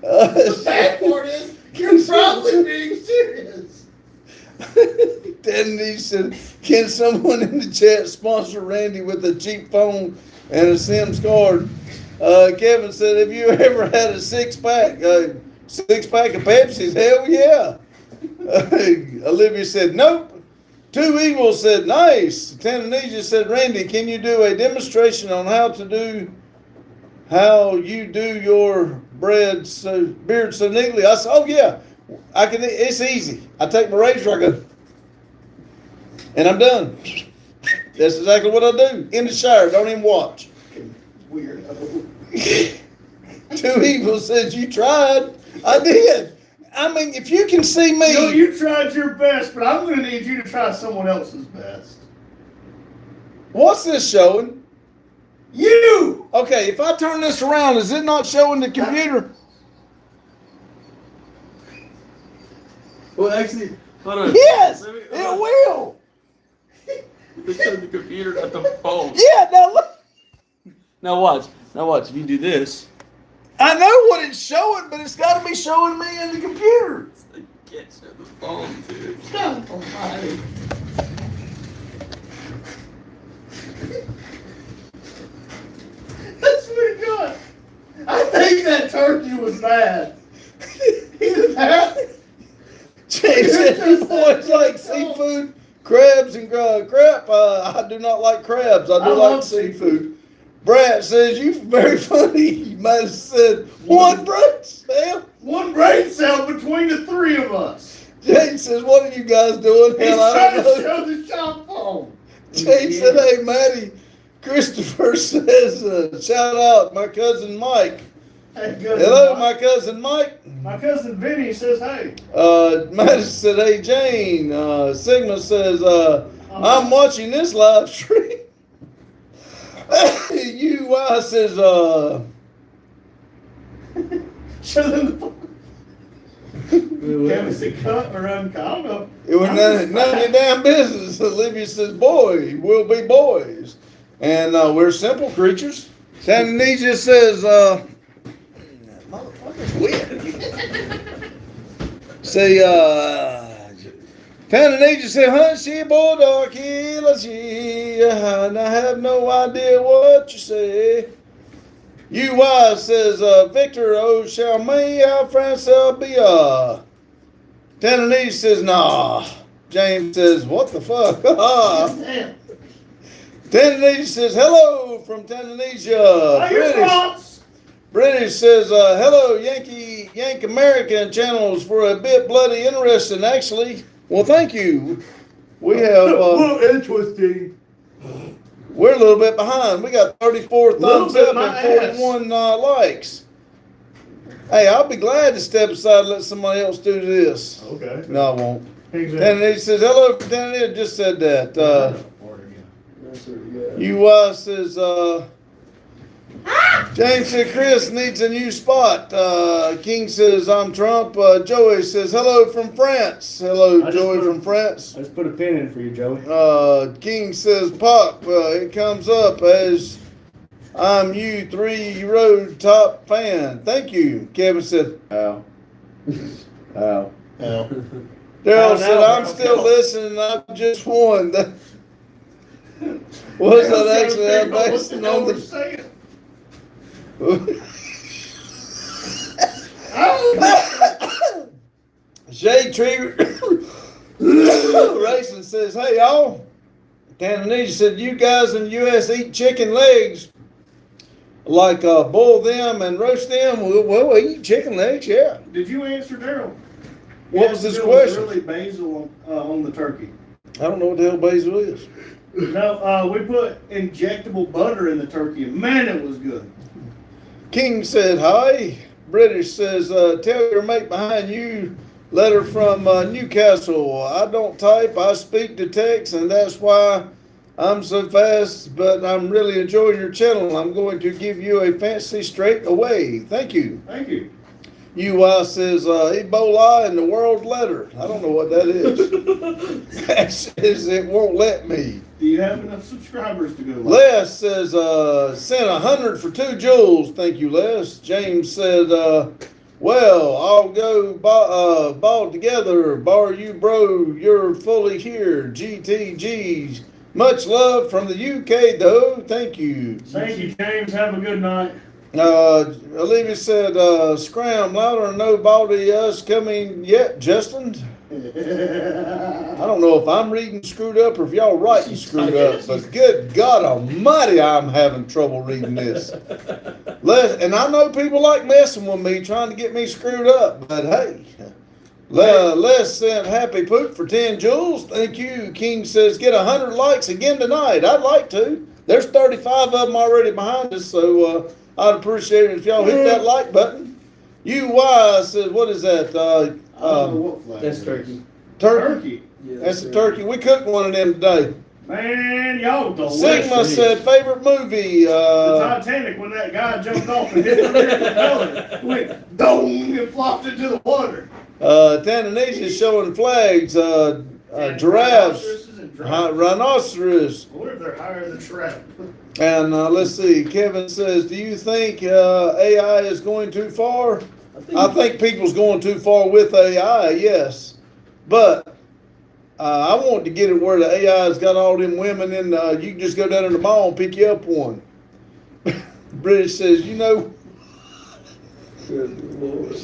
The bad part is, you're probably being serious. Then he said, "Can someone in the chat sponsor Randy with a cheap phone and a Sims card?" Kevin said, "Have you ever had a six-pack of Pepsis?" Hell yeah. Olivia said, "Nope." Two Evil said, "Nice." Tananesia said, "Randy, can you do a demonstration on how you do your beard so neatly?" I said, "Oh yeah, I can. It's easy. I take my razor, I go, and I'm done. That's exactly what I do. In the shower, don't even watch." Weirdo. Two Evil says, "You tried." I did. I mean, if you can see me. No, you tried your best, but I'm going to need you to try someone else's best. What's this showing? You! Okay, if I turn this around, is it not showing the computer? Well, actually, hold on. Yes, Let me- it will. They showed the computer, not the phone. Yeah, now look. Now watch. If you do this, I know what it's showing, but it's got to be showing me in the computer. I can't show the phone, dude. God almighty. I swear to God, I think that turkey was bad. Either that. James said, "You boys like seafood, crabs, and crap." I do not like crabs. I do I like love seafood. Brad says, "You very funny." You might have said one brain cell. One brain cell between the 3 of us. James says, "What are you guys doing?" He's Hell, I trying to don't know. show the shop phone. Jane said, hey, Maddie, Christopher says, shout out my cousin Mike. Hey, cousin Hello, Mike. my cousin Mike. My cousin Vinny says, hey. Maddie said, hey, Jane. Sigma says, I'm watching this live stream. UI says, Show them the Kevin said, cut or uncut. I don't know. it was none of your damn business. Olivia says, boy, we'll be boys. And we're simple creatures. Tanzania says, motherfucker's weird. Say, Tanzania said, hunt she bulldog, kill she. And I have no idea what you say. UI says, Victor O'Chalmay, Francel Bia. Tanzania says, nah. James says, what the fuck? Damn. Tanzania says, hello from Tanzania. Hey, you're France. British says, hello, Yank American channels for a bit bloody interesting, actually. Well, thank you. We have, Interesting. we're a little bit behind. We got 34 thumbs bit up my and 41 likes. Hey, I'll be glad to step aside and let somebody else do this. Okay. No, I won't. Exactly. Tanzania says, hello from Tanzania. Just said that. That's what we got. UI says, James said, Chris needs a new spot. King says, I'm Trump. Joey says, hello from France. Hello, I just Joey put- from France. I just put a pin in for you, Joey. King says, Pop, it comes up as I'm you 3 road top fan. Thank you. Kevin said, ow. Ow. Hell. Daryl Ow, said, now, I'm bro. still listening. I just won. Was that actually that based on the... Shade Tree Racing says, hey y'all. Tanzania said, you guys in the U.S. eat chicken legs, like boil them and roast them. Well, we eat chicken legs, yeah. Did you answer Daryl? What was his Yes, question? Really basil on the turkey. I don't know what the hell basil is. No, we put injectable butter in the turkey, and man, it was good. King said, hi. British says, tell your mate behind you, letter from Newcastle. I don't type, I speak to text, and that's why I'm so fast, but I'm really enjoying your channel. I'm going to give you a fancy straight away. Thank you. Thank you. UI says, Ebola in the world letter. I don't know what that is. That says it won't let me. Do you have enough subscribers to go? Les says, sent 100 for 2 joules. Thank you, Les. James said, well, I'll go ball together. Bar you, bro. You're fully here. GTGs. Much love from the UK, though. Thank you. Thank you, James. Have a good night. Olivia said, scram louder, nobody us coming yet, Justin. I don't know if I'm reading screwed up or if y'all writing screwed up, but good God almighty, I'm having trouble reading this. And I know people like messing with me, trying to get me screwed up, but hey. Les sent happy poop for 10 joules. Thank you. King says, get 100 likes again tonight. I'd like to. There's 35 of them already behind us, so I'd appreciate it if y'all hit that like button. UI says, what is that? I don't know what flag That's it is. turkey. Turkey? Turkey. Yeah, That's a turkey. We cooked one of them today. Man, y'all delicious. Sigma said, favorite movie? The Titanic, when that guy jumped off and hit the rear propeller, went dong and flopped into the water. Tanzania showing flags, giraffes, Rhinoceroses and giraffes. rhinoceros. I wonder if they're higher than giraffe. And let's see, Kevin says, do you think AI is going too far? I think people's going too far with AI, yes. But I want to get it where the AI's got all them women in, you can just go down to the mall and pick you up one. British says, you know, Good Lord.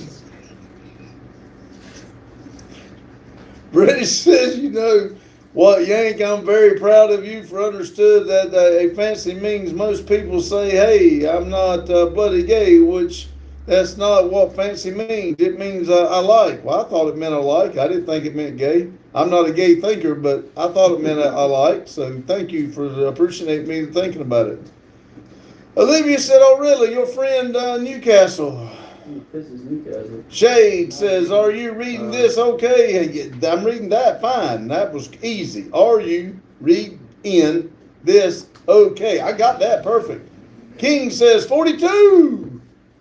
British says, you know what, Yank, I'm very proud of you for understood that a fancy means most people say, hey, I'm not bloody gay, which That's not what fancy means. It means I like. Well, I thought it meant I like. I didn't think it meant gay. I'm not a gay thinker, but I thought it meant I like. So thank you for appreciating me thinking about it. Olivia said, "Oh, really? Your friend Newcastle." This is Newcastle. Shade says, "Are you reading this okay?" I'm reading that fine. That was easy. Are you reading this okay? I got that perfect. King says, 42.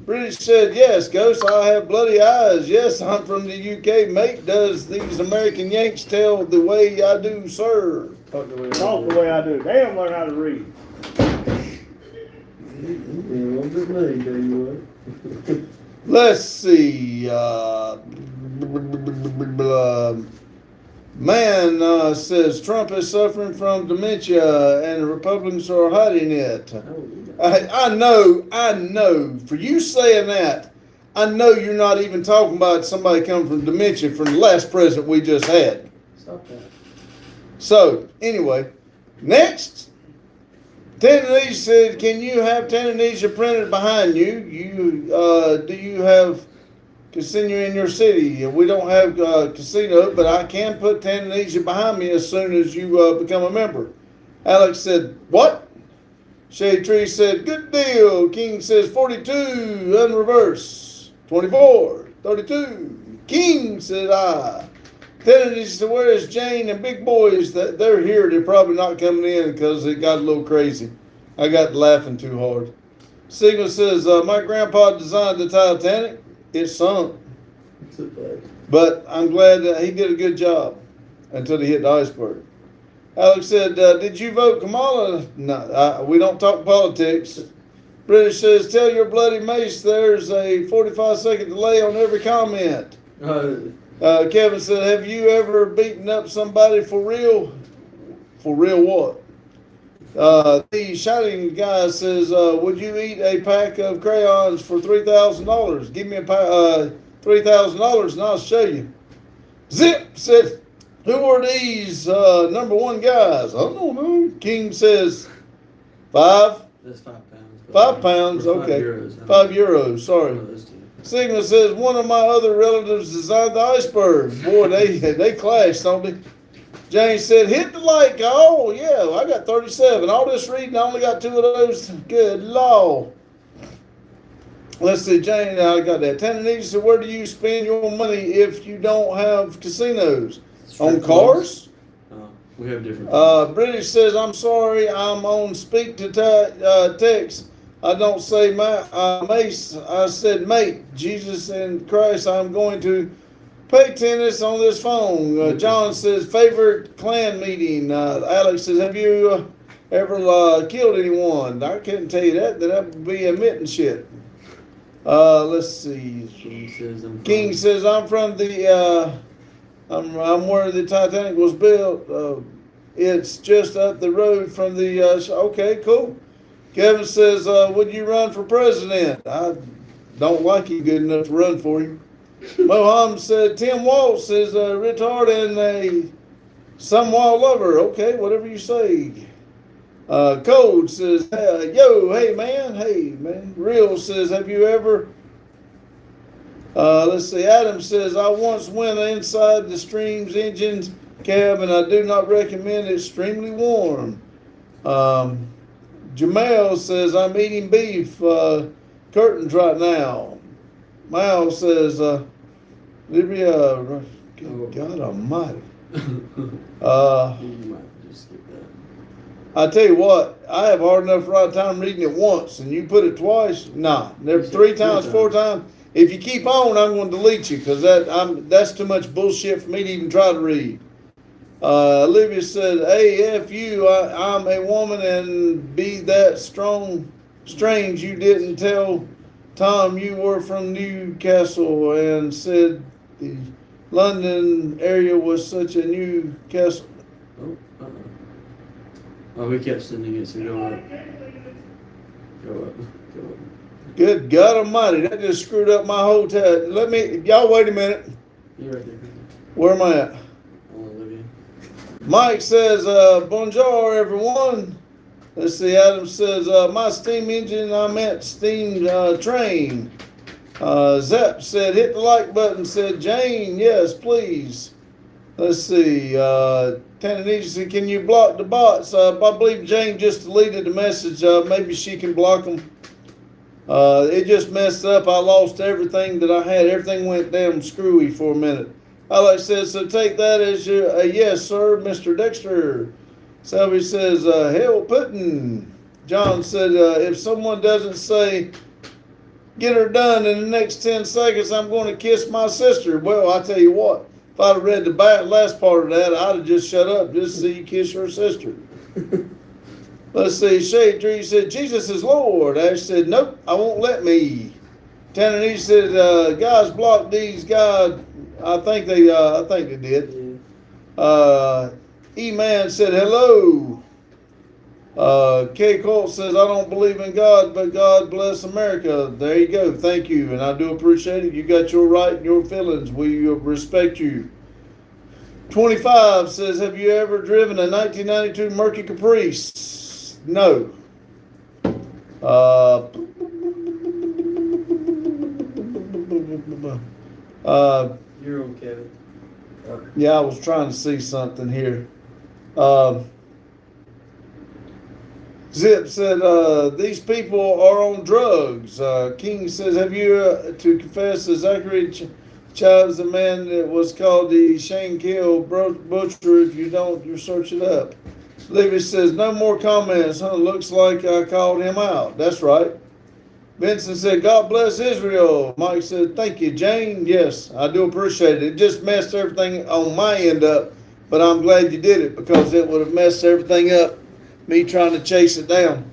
British said, "Yes, Ghost, I have bloody eyes. Yes, I'm from the UK. Mate, does these American Yanks tell the way I do, sir?" Talk the way Talk the way I do. They don't learn how to read. Let's see. Man says Trump is suffering from dementia and the Republicans are hiding it. I know. For you saying that, I know you're not even talking about somebody coming from dementia from the last president we just had. Stop that. So, anyway, next. Tanzania said, "Can you have Tanzania printed behind you? Do you have casino in your city?" We don't have casino, but I can put Tanzania behind me as soon as you become a member. Alex said, "What?" Shade Tree said, "Good deal." King says 42, unreverse. 24, 32. King said, "I." Tanzania said, "Where is Jane and Big Boys?" They're here. They're probably not coming in because it got a little crazy. I got laughing too hard. Sigma says, "My grandpa designed the Titanic. It sunk. It's a fact. But I'm glad that he did a good job until he hit the iceberg." Alex said, "Did you vote Kamala?" No, we don't talk politics. British says, "Tell your bloody mace there's a 45-second delay on every comment." Kevin said, "Have you ever beaten up somebody for real?" For real what? The Shining guy says, "Would you eat a pack of crayons for $3,000? Give me a pack, $3,000 and I'll show you." Zip said, "Who are these number one guys?" "I don't know." King says, "5." That's £5. £5, okay. €5. €5, sorry. One of those two. Sigma says, "One of my other relatives designed the iceberg." Boy, they clash, don't they? James said, "Hit the like." Oh, yeah, I got 37. All this reading, I only got 2 of those. Good Lord. Let's see, Jane, I got that. Tanzania said, "Where do you spend your money if you don't have casinos?" On Strip cars? clubs. We have different. British says, "I'm sorry, I'm on speak to text. I don't say mace, I said mate. Jesus and Christ, I'm going to pay tennis on this phone." John says, "Favorite clan meeting?" Alex says, "Have you ever killed anyone?" I couldn't tell you that. That would be admitting shit. Let's see. King says, "I'm from the, I'm where the Titanic was built. It's just up the road from the, okay, cool." Kevin says, "Would you run for president?" I don't like you good enough to run for him. Moham said, "Tim Waltz is a retard and a somewhat lover." Okay, whatever you say. Code says, hey man. Real says, "Have you ever," let's see, Adam says, "I once went inside the Stream's engine's cab and I do not recommend it. Extremely warm." Jamal says, "I'm eating beef curtains right now." Mal says, Libya, God almighty. You might just skip that. I tell you what, I have hard enough right time reading it once, and you put it twice. Nah, never 3 times, 4 times. If you keep on, I'm going to delete you because that's too much bullshit for me to even try to read. Olivia said, "Hey, F you, I'm a woman and be that strange you didn't tell Tom you were from Newcastle and said the London area was such a Newcastle." Oh, we kept sending it, so go up. Go up. Good God Almighty, that just screwed up my whole time. Y'all wait a minute. You're right there. Where am I at? Olivia. Mike says, "Bonjour, everyone." Let's see, Adam says, "My steam engine, I meant steam train." Zep said, hit the like button. Said, Jane, yes, please. Let's see. Tananija said, can you block the bots? I believe Jane just deleted the message. Maybe she can block them. It just messed up. I lost everything that I had. Everything went damn screwy for a minute. Alex says, so take that as a yes, sir, Mr. Dexter. Selby says, hell pudding. John said, if someone doesn't say, get her done in the next 10 seconds, I'm going to kiss my sister. Well, I tell you what, if I'd have read the last part of that, I'd have just shut up just to see you kiss your sister. Let's see. Shade Tree said, Jesus is Lord. Ash said, nope, I won't let me. Tananese said, guys blocked these guys. I think they did. E-Man said, hello. K. Colt says, I don't believe in God, but God bless America. There you go. Thank you. And I do appreciate it. You got your right and your feelings. We respect you. 25 says, have you ever driven a 1992 Mercury Caprice? No. You're on, Kevin. Yeah, I was trying to see something here. Zip said, these people are on drugs. King says, have you to confess that Zachary Chives, the man that was called the Shane Kill Butcher? If you don't, you search it up. Levy says, no more comments. Huh? Looks like I called him out. That's right. Vincent said, God bless Israel. Mike said, thank you, Jane. Yes, I do appreciate it. It just messed everything on my end up, but I'm glad you did it because it would have messed everything up, me trying to chase it down.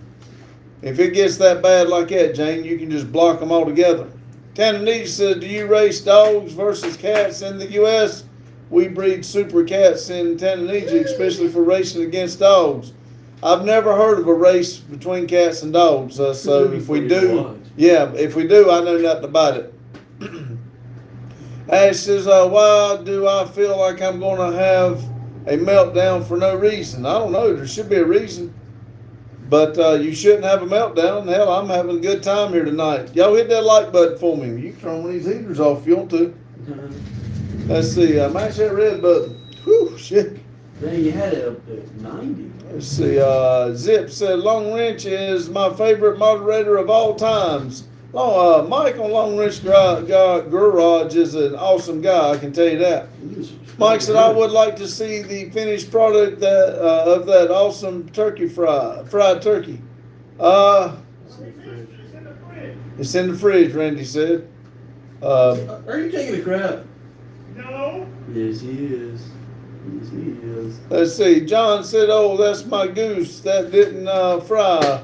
If it gets that bad like that, Jane, you can just block them all together. Tananese said, do you race dogs versus cats in the U.S.? We breed super cats in Tananese, especially for racing against dogs. I've never heard of a race between cats and dogs, so if we do, if we do, I know nothing about it. Ash says, why do I feel like I'm going to have a meltdown for no reason? I don't know. There should be a reason, but you shouldn't have a meltdown. Hell, I'm having a good time here tonight. Y'all hit that like button for me. You can turn one of these heaters off if you want to. Let's see. Match that red button. Whew, shit. Dang, you had it up to 90. Let's see. Zip said Long Wrench is my favorite moderator of all times. Mike on Long Wrench Garage is an awesome guy. I can tell you that. Mike said I would like to see the finished product of that awesome turkey fried turkey. It's in the fridge. Randy said. Are you taking a crap? No. Yes, he is. Yes, he is. Let's see. John said, oh, that's my goose. That didn't fry.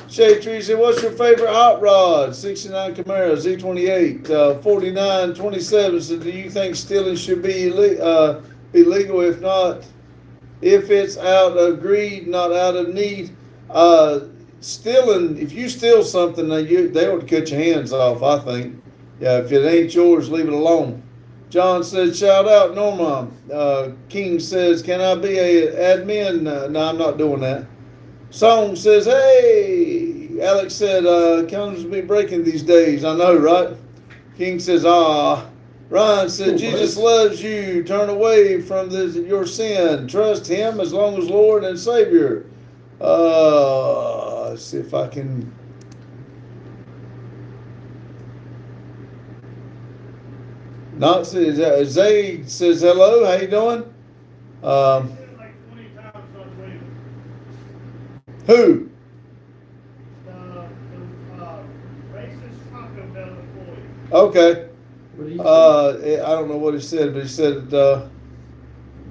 Shade Tree said, what's your favorite hot rod? 69 Camaro, Z28. 4927 said, do you think stealing should be legal? If not, if it's out of greed, not out of need? Stealing, if you steal something, they ought to cut your hands off, I think. Yeah, if it ain't yours, leave it alone. John said, shout out Norma. King says, can I be a admin? No, I'm not doing that. Song says, hey. Alex said, comes to be breaking these days. I know, right? King says, ah. Ryan said, Jesus loves you. Turn away from your sin. Trust him as long as Lord and Savior. Let's see if I can... Not says Zay says hello. How you doing? Who? Racist Taco Bell employee. Okay. What did he say? I don't know what he said, but he said A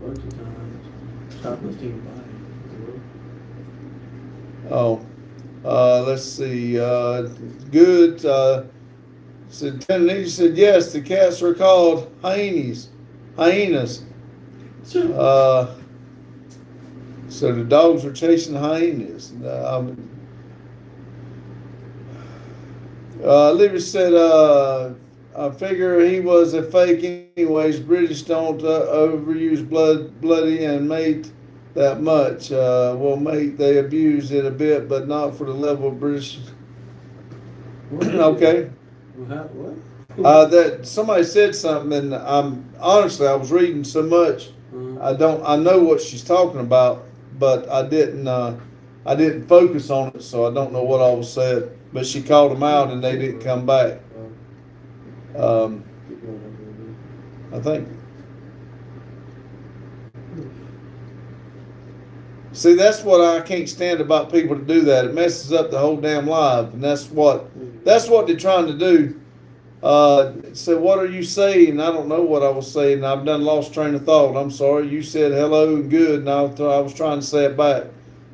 bunch of times. Shoplifting by. let's see. Good. Said Tennessee said yes. The cats are called hyenas. So the dogs are chasing hyenas. Libby said, I figure he was a fake anyways. British don't overuse bloody and mate that much. Well, mate, they abuse it a bit, but not for the level of British. Okay. What? That somebody said something, and honestly, I was reading so much, I know what she's talking about, but I didn't focus on it, so I don't know what all was said. But she called them out, and they didn't come back. Keep going up a little bit. I think. See, that's what I can't stand about people to do that. It messes up the whole damn live, and that's what they're trying to do. So what are you saying? I don't know what I was saying. I've done lost train of thought. I'm sorry. You said hello and good, and I was trying to say it back.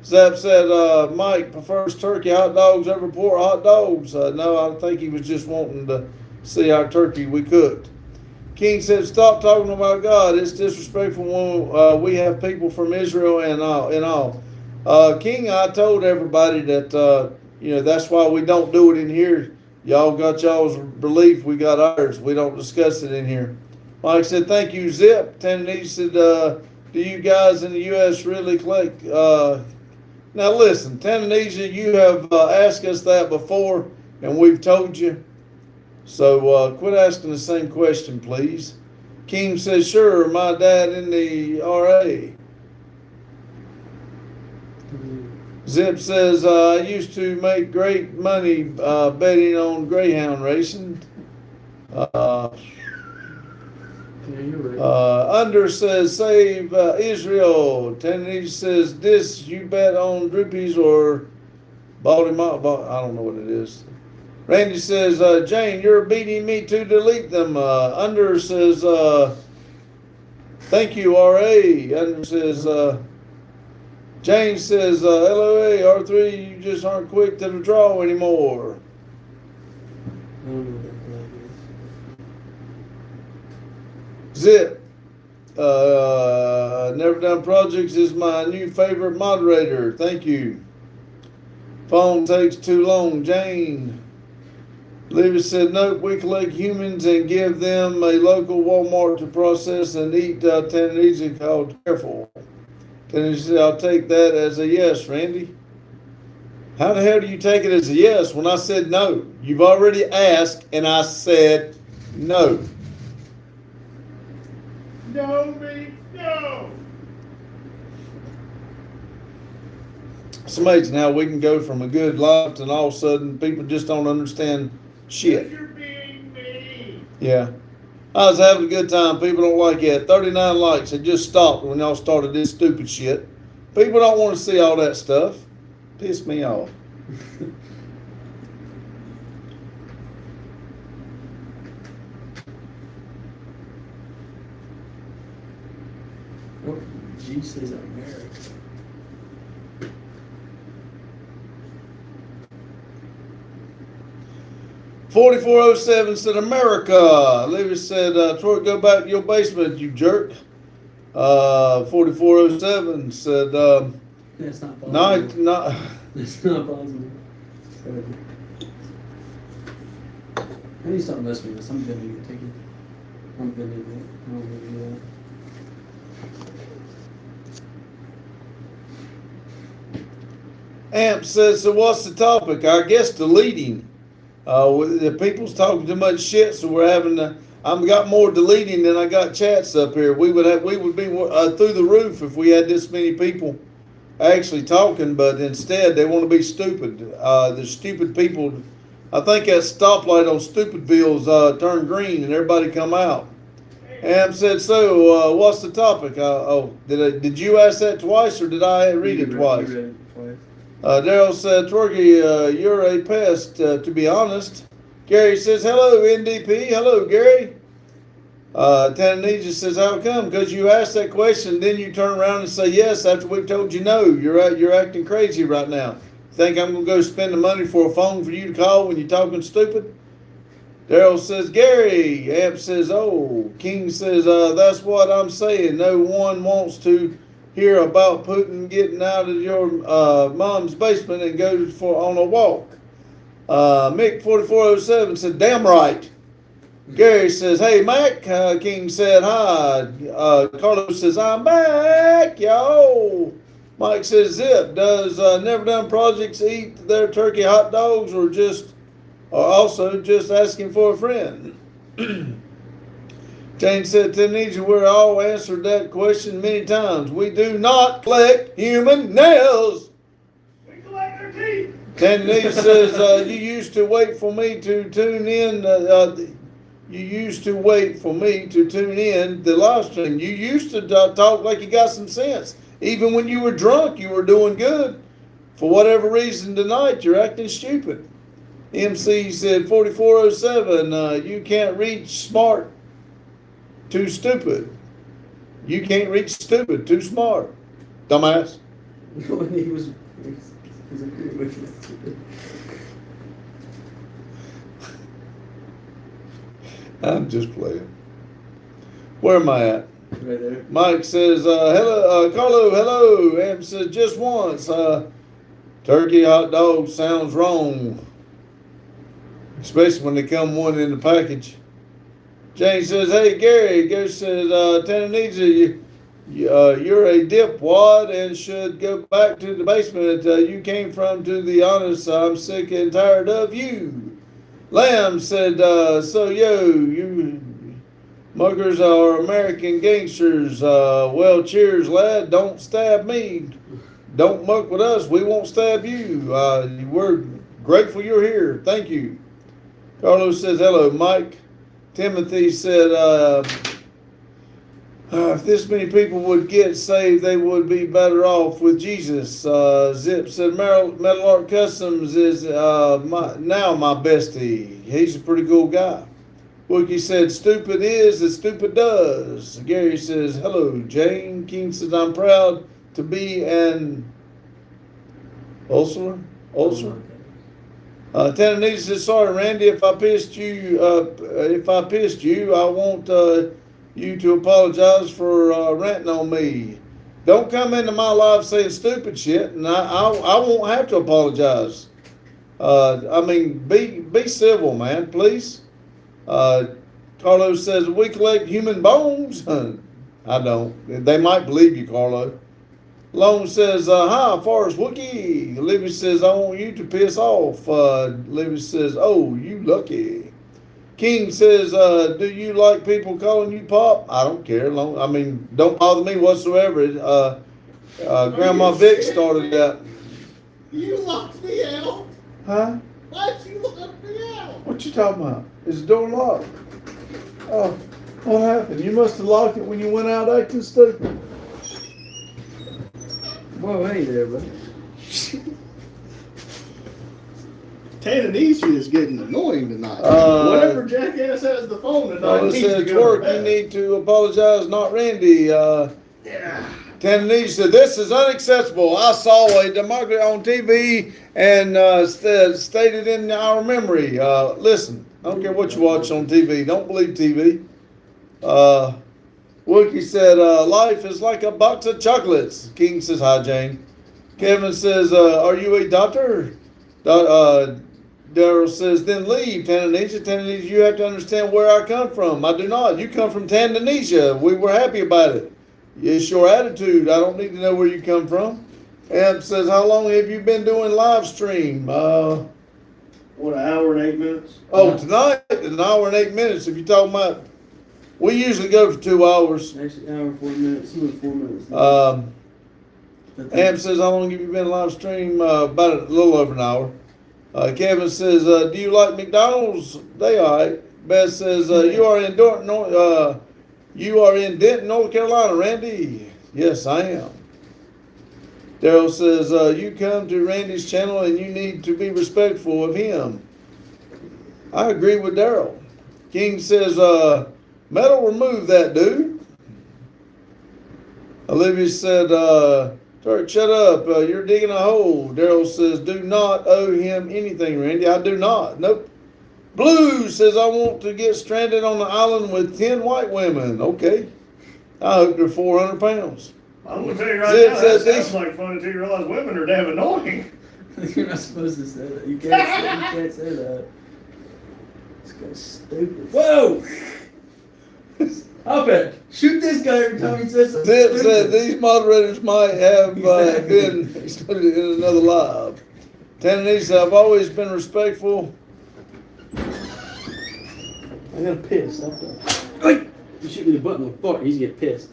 Zap said, Mike prefers turkey hot dogs over pork hot dogs. No, I think he was just wanting to see our turkey we cooked. King said, stop talking about God. It's disrespectful when we have people from Israel and all. King, I told everybody that, that's why we don't do it in here. Y'all got y'all's belief, we got ours. We don't discuss it in here. Mike said, thank you, Zip. Tennessee said, do you guys in the U.S. really collect? Now listen, Tennessee, you have asked us that before, and we've told you. So quit asking the same question, please. King says, sure, my dad in the RA. Zip says, I used to make great money betting on greyhound racing. Yeah, you're right. Under says, save Israel. Tennessee says, this, you bet on Droopies or Baltimore. I don't know what it is. Randy says, Jane, you're beating me to delete them. Under says, thank you, RA. Under says, Jane says, LOA, R3, you just aren't quick to the draw anymore. I don't know what that flag is. Zip. Never Done Projects is my new favorite moderator. Thank you. Phone takes too long. Jane. Lewis said, nope, we collect humans and give them a local Walmart to process and eat. Tennessee called careful. Tennessee, I'll take that as a yes, Randy. How the hell do you take it as a yes when I said no? You've already asked and I said no. No means no. It's amazing how we can go from a good life and all of a sudden people just don't understand shit. You're being mean. Yeah. I was having a good time. People don't like it. 39 likes. It just stopped when y'all started this stupid shit. People don't want to see all that stuff. Piss me off. What G says America? $44.07 said America. Lewis said, Troy, go back to your basement, you jerk. 44.07 said, That's not possible. not. That's not possible. I need to stop messing with this. I'm bending it. Take it. I'm bending it. I don't want to do that. Amp says, so what's the topic? I guess deleting. The people's talking too much shit, so we're having to. I've got more deleting than I got chats up here. We would be through the roof if we had this many people actually talking, but instead they want to be stupid. The stupid people. I think that stoplight on Stupidville's turned green and everybody come out. Amp said, so what's the topic? Did you ask that twice or did I read it twice? You read it twice. Daryl said, Twerky, you're a pest, to be honest. Gary says, hello, NDP. Hello, Gary. Tananeja says, how come? Because you asked that question, then you turn around and say yes after we've told you no. You're acting crazy right now. Think I'm going to go spend the money for a phone for you to call when you're talking stupid? Daryl says, Gary. Amp says, oh. King says, that's what I'm saying. No one wants to hear about getting out of your mom's basement and go on a walk. Mick 4407 said, damn right. Gary says, hey Mac. King said, hi. Carlos says, I'm back, yo. Mike says, Zip, does Never Done Projects eat their turkey hot dogs or just or also just asking for a friend? Jane said, Tanisha, we're all answered that question many times. We do not collect human nails. We collect their teeth. Tanisha says, you used to wait for me to tune in. You used to wait for me to tune in the live stream. You used to talk like you got some sense. Even when you were drunk, you were doing good. For whatever reason tonight, you're acting stupid. MC said 4407, you can't reach smart, too stupid. You can't reach stupid, too smart. Dumbass. When he was agreeing with you. I'm just playing. Where am I at? Right there. Mike says, hello, Carlo, hello. Am says, just once. Turkey hot dog sounds wrong. Especially when they come one in the package. Jane says, hey, Gary. Gary says, Tananija, you're a dipwad and should go back to the basement you came from, to the honest. I'm sick and tired of you. Lamb said, so you muggers are American gangsters. Well, cheers, lad. Don't stab me. Don't muck with us. We won't stab you. We're grateful you're here. Thank you. Carlos says, hello, Mike. Timothy said, if this many people would get saved, they would be better off with Jesus. Zip said, Metal Art Customs is now my bestie. He's a pretty cool guy. Wookie said, stupid is as stupid does. Gary says, hello, Jane. King says, I'm proud to be an ulcer. Tananita says, sorry, Randy, if I pissed you, I want you to apologize for ranting on me. Don't come into my life saying stupid shit, and I won't have to apologize. Be civil, man, please. Carlos says, we collect human bones. I don't. They might believe you, Carlo. Long says, hi, Forrest Wookie. Libby says, I want you to piss off. Libby says, oh, you lucky. King says, do you like people calling you Pop? I don't care. Don't bother me whatsoever. Grandma Vic started that. You locked me out. Huh? Why'd you lock me out? What you talking about? Is the door locked? Oh, what happened? You must have locked it when you went out acting stupid. Whoa, hey there, buddy. Tananisia is getting annoying tonight. Whatever jackass has the phone tonight Carlos needs to said, go to Twerk, you bed. need to apologize, not Randy. Yeah. Tananisia said, this is unacceptable. I saw a democracy on TV and stated in our memory. Listen, I don't care what you watch on TV. Don't believe TV. Wookie said, life is like a box of chocolates. King says, hi, Jane. Kevin says, are you a doctor? Daryl says, then leave, Tananisia. Tananisia, you have to understand where I come from. I do not. You come from Tanzania. We were happy about it. It's your attitude. I don't need to know where you come from. Amp says, how long have you been doing live stream? What, an hour and 8 minutes? Oh, tonight, an hour and 8 minutes. If you're talking about, we usually go for 2 hours. Actually, hour and 4 minutes. Some of 4 minutes. Amp says, how long have you been live stream? About a little over an hour. Kevin says, do you like McDonald's? They all right. Beth says, you are in Denton, North Carolina, Randy. Yes, I am. Daryl says, you come to Randy's channel and you need to be respectful of him. I agree with Daryl. King says, Metal, remove that dude. Olivia said, Turk, shut up. You're digging a hole. Daryl says, do not owe him anything, Randy. I do not. Nope. Blue says, I want to get stranded on the island with 10 white women. Okay. I hope they're 400 pounds. I'm going to tell you right Zip now, says that sounds these- like fun until you realize women are damn annoying. You're not supposed to say that. You can't say that. This guy's stupid. Whoa! Stop it! Shoot this guy every time he says something. Zip said stupid. these moderators might have Exactly. been excluded in another live. Tananisa, I've always been respectful I gotta piss. Stop that. You shoot me the button on the fart. He's getting pissed.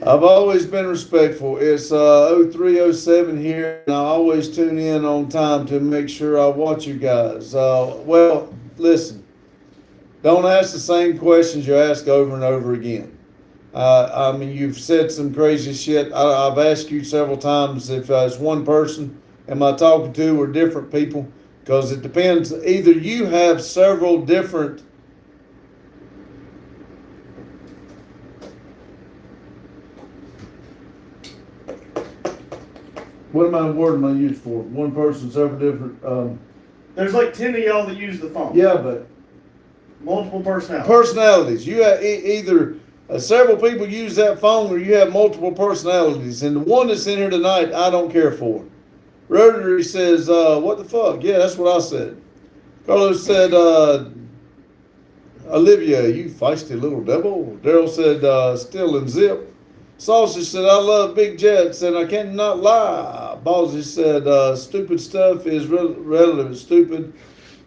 I've always been respectful. It's 0307 here, and I always tune in on time to make sure I watch you guys. Well, listen, don't ask the same questions you ask over and over again. I mean, you've said some crazy shit. I've asked you several times if it's one person, am I talking to, or different people? Because it depends. Either you have several different. What word am I used for? One person, several different. There's like 10 of y'all that use the phone. Yeah, but Multiple personalities. personalities. You have either several people use that phone, or you have multiple personalities. And the one that's in here tonight, I don't care for. Rotary says, "What the fuck?" Yeah, that's what I said. Carlos said, "Olivia, you feisty little devil." Daryl said, "Still in zip." Sausage said, "I love big jets and I cannot lie." Ballsy said, "Stupid stuff is relative. Stupid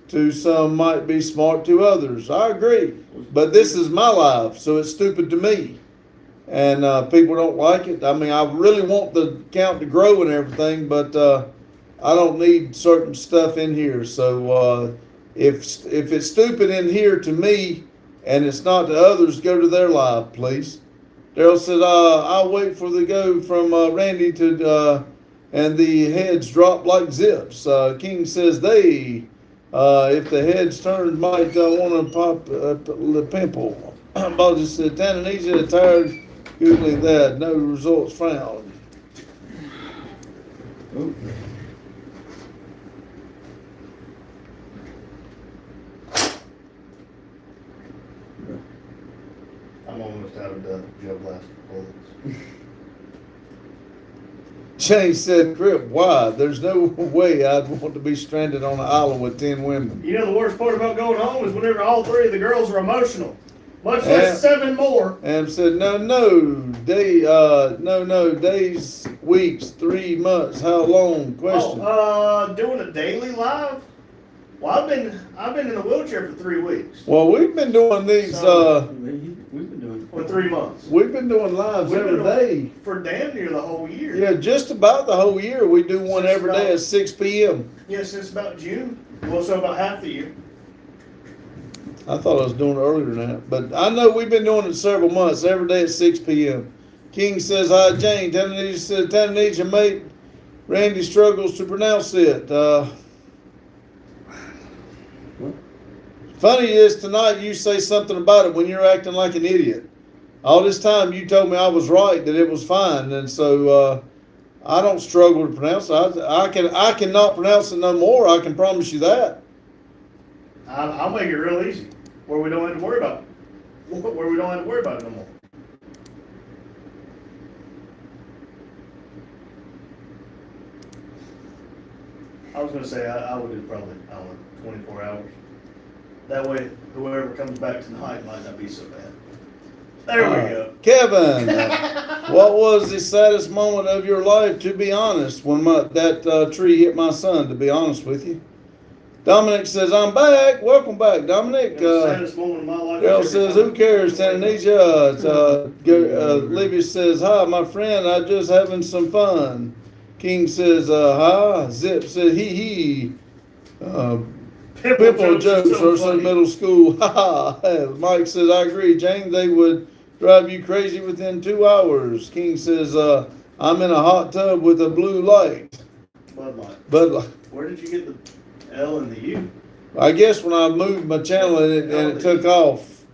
to some might be smart to others." I agree. But this is my life, so it's stupid to me. And people don't like it. I mean, I really want the count to grow and everything, but I don't need certain stuff in here. So if it's stupid in here to me and it's not to others, go to their live, please. Daryl said, "I'll wait for the go from Randy to, and the heads drop like zips." King says if the heads turned, might want to pop the pimple. Baldy said, "Tananesia tired Googling that, no results found." Oh. I'm almost out of the Joe Blast bullets. Jay said, "Crip, why? There's no way I'd want to be stranded on an island with 10 women." You know the worst part about going home is whenever all three of the girls are emotional. Much less 7 more. And said, no, days, weeks, 3 months, how long? Question. Doing a daily live? Well, I've been in a wheelchair for 3 weeks. Well, we've been doing these, We've been doing For 3 months. we've been doing lives We've every been day. For damn near the whole year. Yeah, just about the whole year. We do one every day at 6 p.m. Yeah, since about June. Well, so about half the year. I thought I was doing it earlier than that. But I know we've been doing it several months, every day at 6 p.m. King says, "Hi, Jane." Tananesia said, "Tananesia, mate. Randy struggles to pronounce it." Funny is, tonight you say something about it when you're acting like an idiot. All this time you told me I was right, that it was fine. And so I don't struggle to pronounce it. I cannot pronounce it no more. I can promise you that. I'll make it real easy, where we don't have to worry about it. Where we don't have to worry about it no more. I was gonna say I would do probably, I don't know, 24 hours. That way, whoever comes back tonight might not be so bad. There we go. Kevin, what was the saddest moment of your life, to be honest, when that tree hit my son, to be honest with you? Dominic says, "I'm back." Welcome back, Dominic. The saddest moment of my life. Daryl says, "Who cares, Tananesia?" Livia says, "Hi, my friend. I just having some fun." King says, "Hi." Zip says, "Hee." Pimple jokes are so middle school. Ha ha. Mike says, "I agree, Jane. They would drive you crazy within 2 hours." King says, "I'm in a hot tub with a blue light." Bud Light. But Where did you get the L and the U? I guess when I moved my channel and it took off.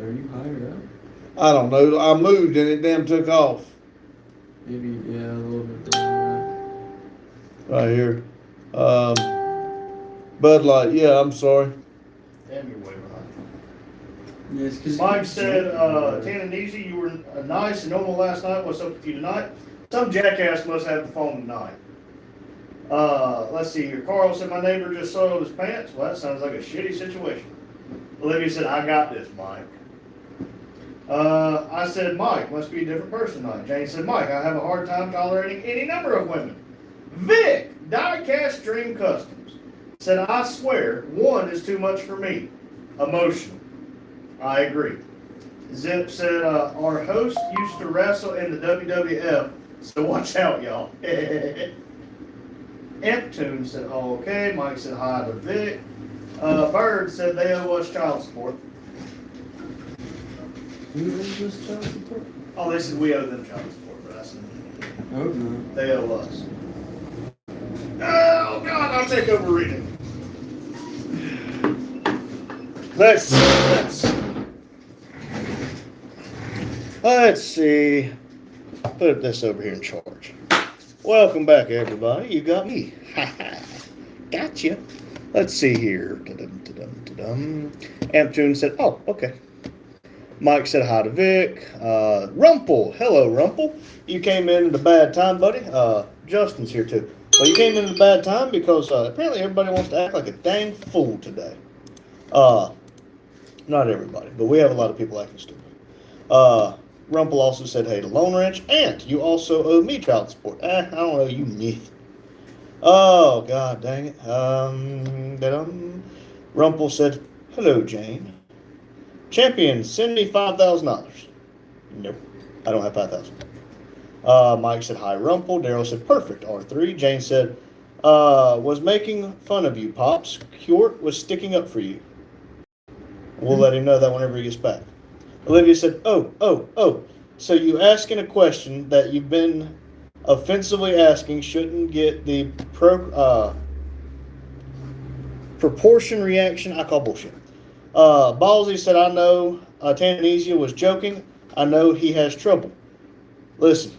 Are you higher up? I don't know. I moved and it damn took off. Maybe, yeah, a little bit further. Right here. Bud Light. Yeah, I'm sorry. Damn, you're way behind. Yeah, it's 'cause Mike said, Tananesia, you were nice and normal last night. What's up with you tonight? Some jackass must have the phone tonight. Let's see here. Carl said, "My neighbor just soiled his pants." Well, that sounds like a shitty situation. Olivia said, "I got this, Mike." I said, Mike, must be a different person tonight. Jane said, Mike, I have a hard time tolerating any number of women. Vic, Diecast Dream Customs, said, I swear, one is too much for me. Emotional. I agree. Zip said, our host used to wrestle in the WWF, so watch out, y'all. Emptune said, oh, okay. Mike said, hi to Vic. Bird said, they owe us child support. Who owes us child support? Oh, they said we owe them child support, but I said, Oh, no. they owe us. Oh, God, I'll take over reading. Let's see. Put this over here in charge. Welcome back, everybody. You got me. Gotcha. Let's see here. Amptune said, oh, okay. Mike said hi to Vic. Rumple. Hello, Rumple. You came in at a bad time, buddy. Justin's here, too. Well, you came in at a bad time because apparently everybody wants to act like a dang fool today. Not everybody, but we have a lot of people acting stupid. Rumple also said, hey to Lone Ranch. And you also owe me child support. I don't know you neither. Oh, God dang it. Rumple said, hello, Jane. Champion, send me $5,000. Nope, I don't have $5,000. Mike said, hi, Rumple. Daryl said, perfect, R3. Jane said, was making fun of you, Pops. Kjort was sticking up for you. We'll let him know that whenever he gets back. Olivia said, oh. So you asking a question that you've been offensively asking shouldn't get the proportion reaction I call bullshit. Ballsy said, I know Tanzania was joking. I know he has trouble. Listen,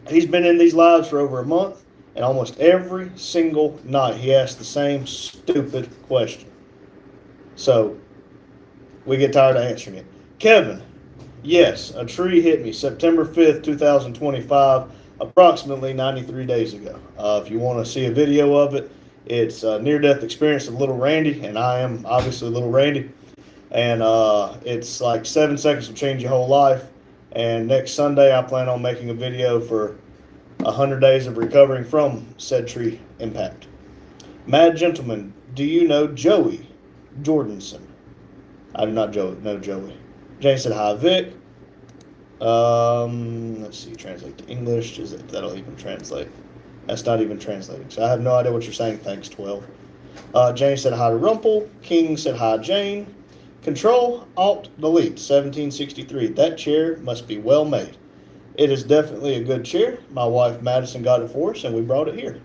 he's been in these lives for over a month, and almost every single night he asks the same stupid question. So we get tired of answering it. Kevin, yes, a tree hit me September 5th, 2025, approximately 93 days ago. If you want to see a video of it, it's a near-death experience of Little Randy, and I am obviously Little Randy. And it's like 7 seconds will change your whole life. And next Sunday, I plan on making a video for 100 days of recovering from said tree impact. Mad Gentleman, do you know Joey Jordanson? I do not know Joey. Jane said, hi, Vic. Let's see, translate to English. That'll even translate. That's not even translating. So I have no idea what you're saying. Thanks, 12. Jane said hi to Rumple. King said hi, Jane. Control, Alt, Delete, 1763. That chair must be well made. It is definitely a good chair. My wife Madison got it for us, and we brought it here.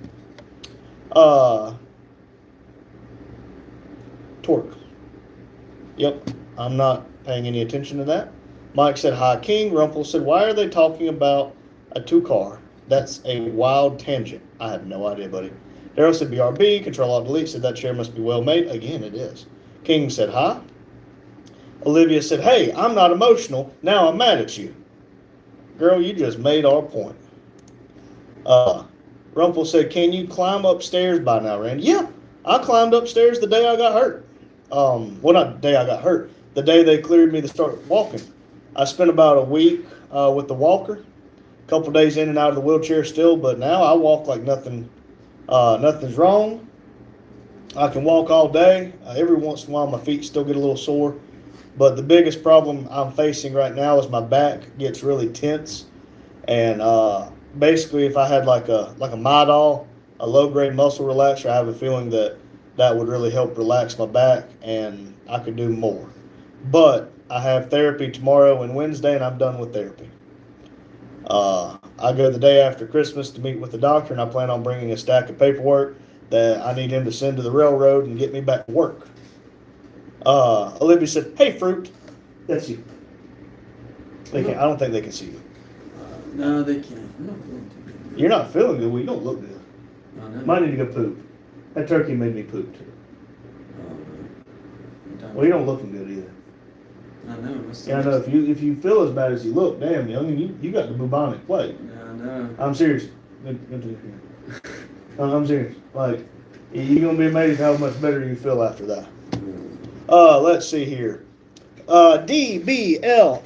Torque. Yep, I'm not paying any attention to that. Mike said hi, King. Rumple said, why are they talking about a two-car? That's a wild tangent. I have no idea, buddy. Daryl said BRB. Control Alt Delete said that chair must be well made. Again, it is. King said hi. Olivia said, hey, I'm not emotional. Now I'm mad at you. Girl, you just made our point. Rumple said, can you climb upstairs by now, Randy? Yeah, I climbed upstairs the day I got hurt. Well, not the day I got hurt. The day they cleared me to start walking. I spent about a week with the walker. A couple days in and out of the wheelchair still, but now I walk like nothing's wrong. I can walk all day. Every once in a while my feet still get a little sore. But the biggest problem I'm facing right now is my back gets really tense. And basically if I had like a Midol, a low-grade muscle relaxer, I have a feeling that would really help relax my back and I could do more. But I have therapy tomorrow and Wednesday, and I'm done with therapy. I go the day after Christmas to meet with the doctor, and I plan on bringing a stack of paperwork that I need him to send to the railroad and get me back to work. Olivia said, hey, Fruit. That's you. I don't think they can see you. No, they can't. I'm not feeling too good. You're not feeling good. Well, you don't look good. I know. Might need to go poop. That turkey made me poop, too. Oh, Well, you don't looking good either. I know. Yeah, I know. If you feel as bad as you look, damn, young, you got the bubonic plague. Yeah, I know. I'm serious. I'm serious. Like, you're gonna be amazed how much better you feel after that. Let's see here. DBLKKUI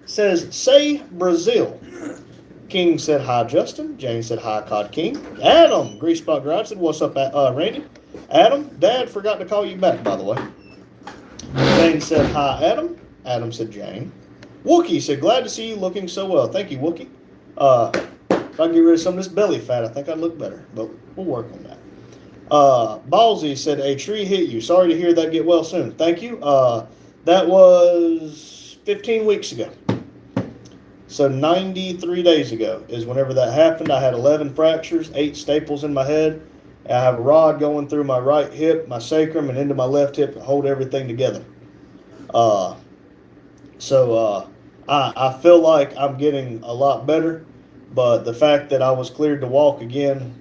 says Brazil. King said hi, Justin. Jane said hi, Cod King. Adam, Greasebot Garage said, what's up, Randy? Adam, Dad forgot to call you back, by the way. Jane said hi, Adam. Adam said Jane. Wookie said, glad to see you looking so well. Thank you, Wookie. If I get rid of some of this belly fat, I think I'd look better, but we'll work on that. Ballsy said, a tree hit you. Sorry to hear that. Get well soon. Thank you. That was 15 weeks ago. So 93 days ago is whenever that happened. I had 11 fractures, 8 staples in my head. I have a rod going through my right hip, my sacrum, and into my left hip to hold everything together. I feel like I'm getting a lot better, but the fact that I was cleared to walk again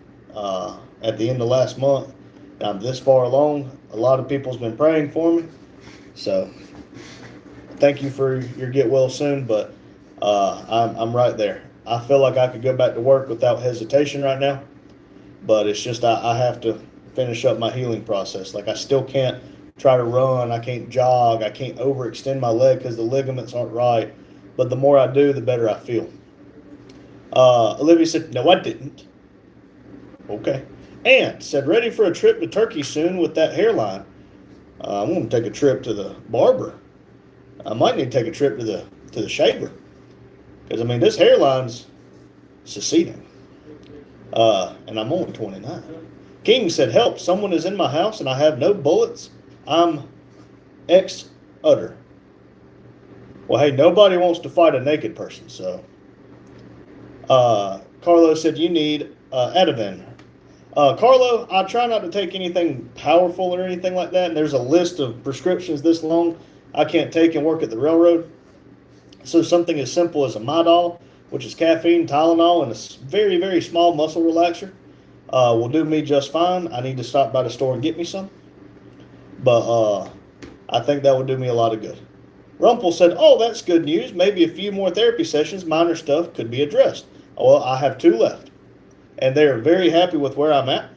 at the end of last month, I'm this far along. A lot of people's been praying for me. So thank you for your get well soon, but I'm right there. I feel like I could go back to work without hesitation right now, but it's just I have to finish up my healing process. Like I still can't try to run. I can't jog. I can't overextend my leg because the ligaments aren't right. But the more I do, the better I feel. Olivia said, no, I didn't. Okay. Ant said, ready for a trip to Turkey soon with that hairline. I'm going to take a trip to the barber. I might need to take a trip to the shaver. Because, I mean, this hairline's seceding. And I'm only 29. King said, help, someone is in my house and I have no bullets. I'm ex-utter. Well, hey, nobody wants to fight a naked person, so. Carlo said, you need Ativan. Carlo, I try not to take anything powerful or anything like that. And there's a list of prescriptions this long I can't take and work at the railroad. So something as simple as a Midol, which is caffeine, Tylenol, and a very, very small muscle relaxer will do me just fine. I need to stop by the store and get me some. But I think that would do me a lot of good. Rumpel said, oh, that's good news. Maybe a few more therapy sessions, minor stuff could be addressed. Well, I have 2 left. And they're very happy with where I'm at.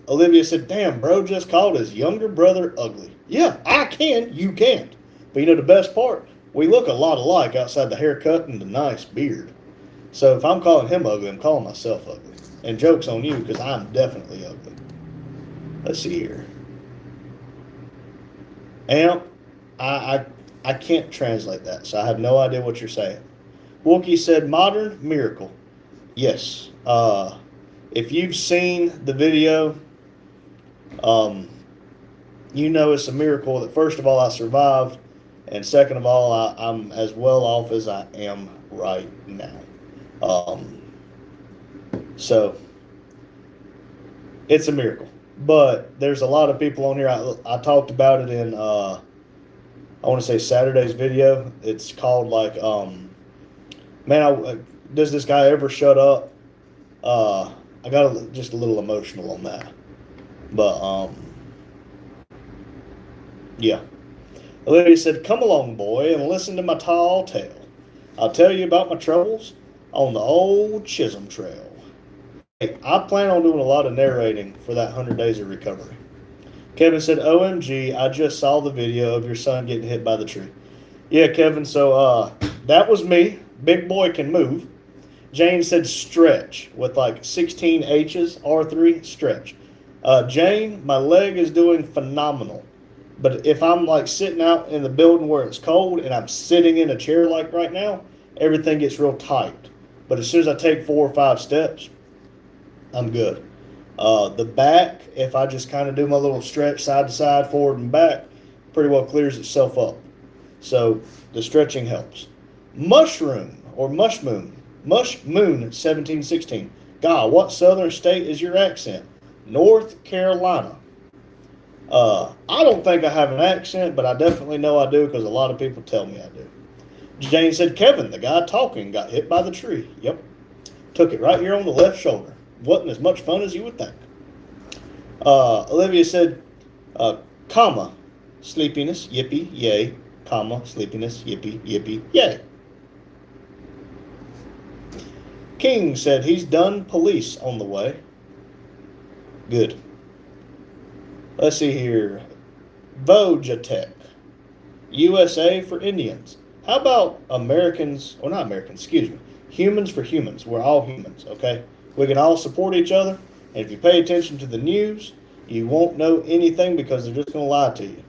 Olivia said, damn, bro just called his younger brother ugly. Yeah, I can. You can't. But you know the best part? We look a lot alike outside the haircut and the nice beard. So if I'm calling him ugly, I'm calling myself ugly. And joke's on you because I'm definitely ugly. Let's see here. Amp, I can't translate that, so I have no idea what you're saying. Wookie said, modern miracle. Yes. If you've seen the video, you know it's a miracle that first of all I survived, and second of all I'm as well off as I am right now. So it's a miracle. But there's a lot of people on here. I talked about it in I want to say Saturday's video. It's called like does this guy ever shut up? I got just a little emotional on that. But yeah. Olivia said, come along, boy, and listen to my tall tale. I'll tell you about my troubles on the old Chisholm Trail. Hey, I plan on doing a lot of narrating for that 100 days of recovery. Kevin said, OMG, I just saw the video of your son getting hit by the tree. Yeah, Kevin, so that was me. Big boy can move. Jane said stretch with like 16 H's, R3, stretch. Jane, my leg is doing phenomenal. But if I'm like sitting out in the building where it's cold and I'm sitting in a chair like right now, everything gets real tight. But as soon as I take 4 or 5 steps, I'm good. The back, if I just kind of do my little stretch side to side, forward and back, pretty well clears itself up. So the stretching helps. Mushroom 1716. God, what southern state is your accent? North Carolina. I don't think I have an accent, but I definitely know I do because a lot of people tell me I do. Jane said, Kevin, the guy talking, got hit by the tree. Yep. Took it right here on the left shoulder. Wasn't as much fun as you would think. Olivia said, comma, sleepiness, yippee, yay, comma, sleepiness, yippee, yippee, yay. King said he's done police on the way. Good. Let's see here. Vojatech. USA for Indians. How about Americans, or not Americans, excuse me, humans for humans. We're all humans, okay? We can all support each other. And if you pay attention to the news, you won't know anything because they're just going to lie to you.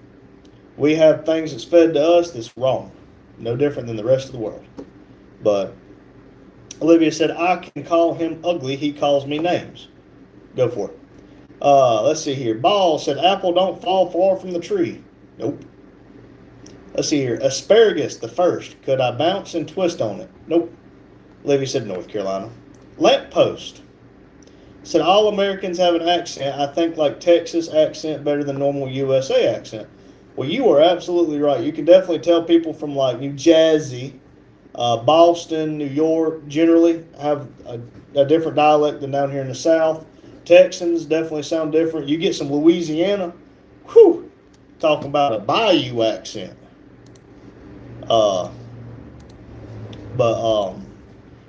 We have things that's fed to us that's wrong. No different than the rest of the world. But Olivia said, I can call him ugly. He calls me names. Go for it. Let's see here. Ball said, apple don't fall far from the tree. Nope. Let's see here. Asparagus, the first. Could I bounce and twist on it? Nope. Olivia said North Carolina. Lamppost said all Americans have an accent. I think like Texas accent better than normal USA accent. Well, you are absolutely right. You can definitely tell people from like New Jersey, Boston, New York generally have a different dialect than down here in the South. Texans definitely sound different. You get some Louisiana, whew, talking about a bayou accent.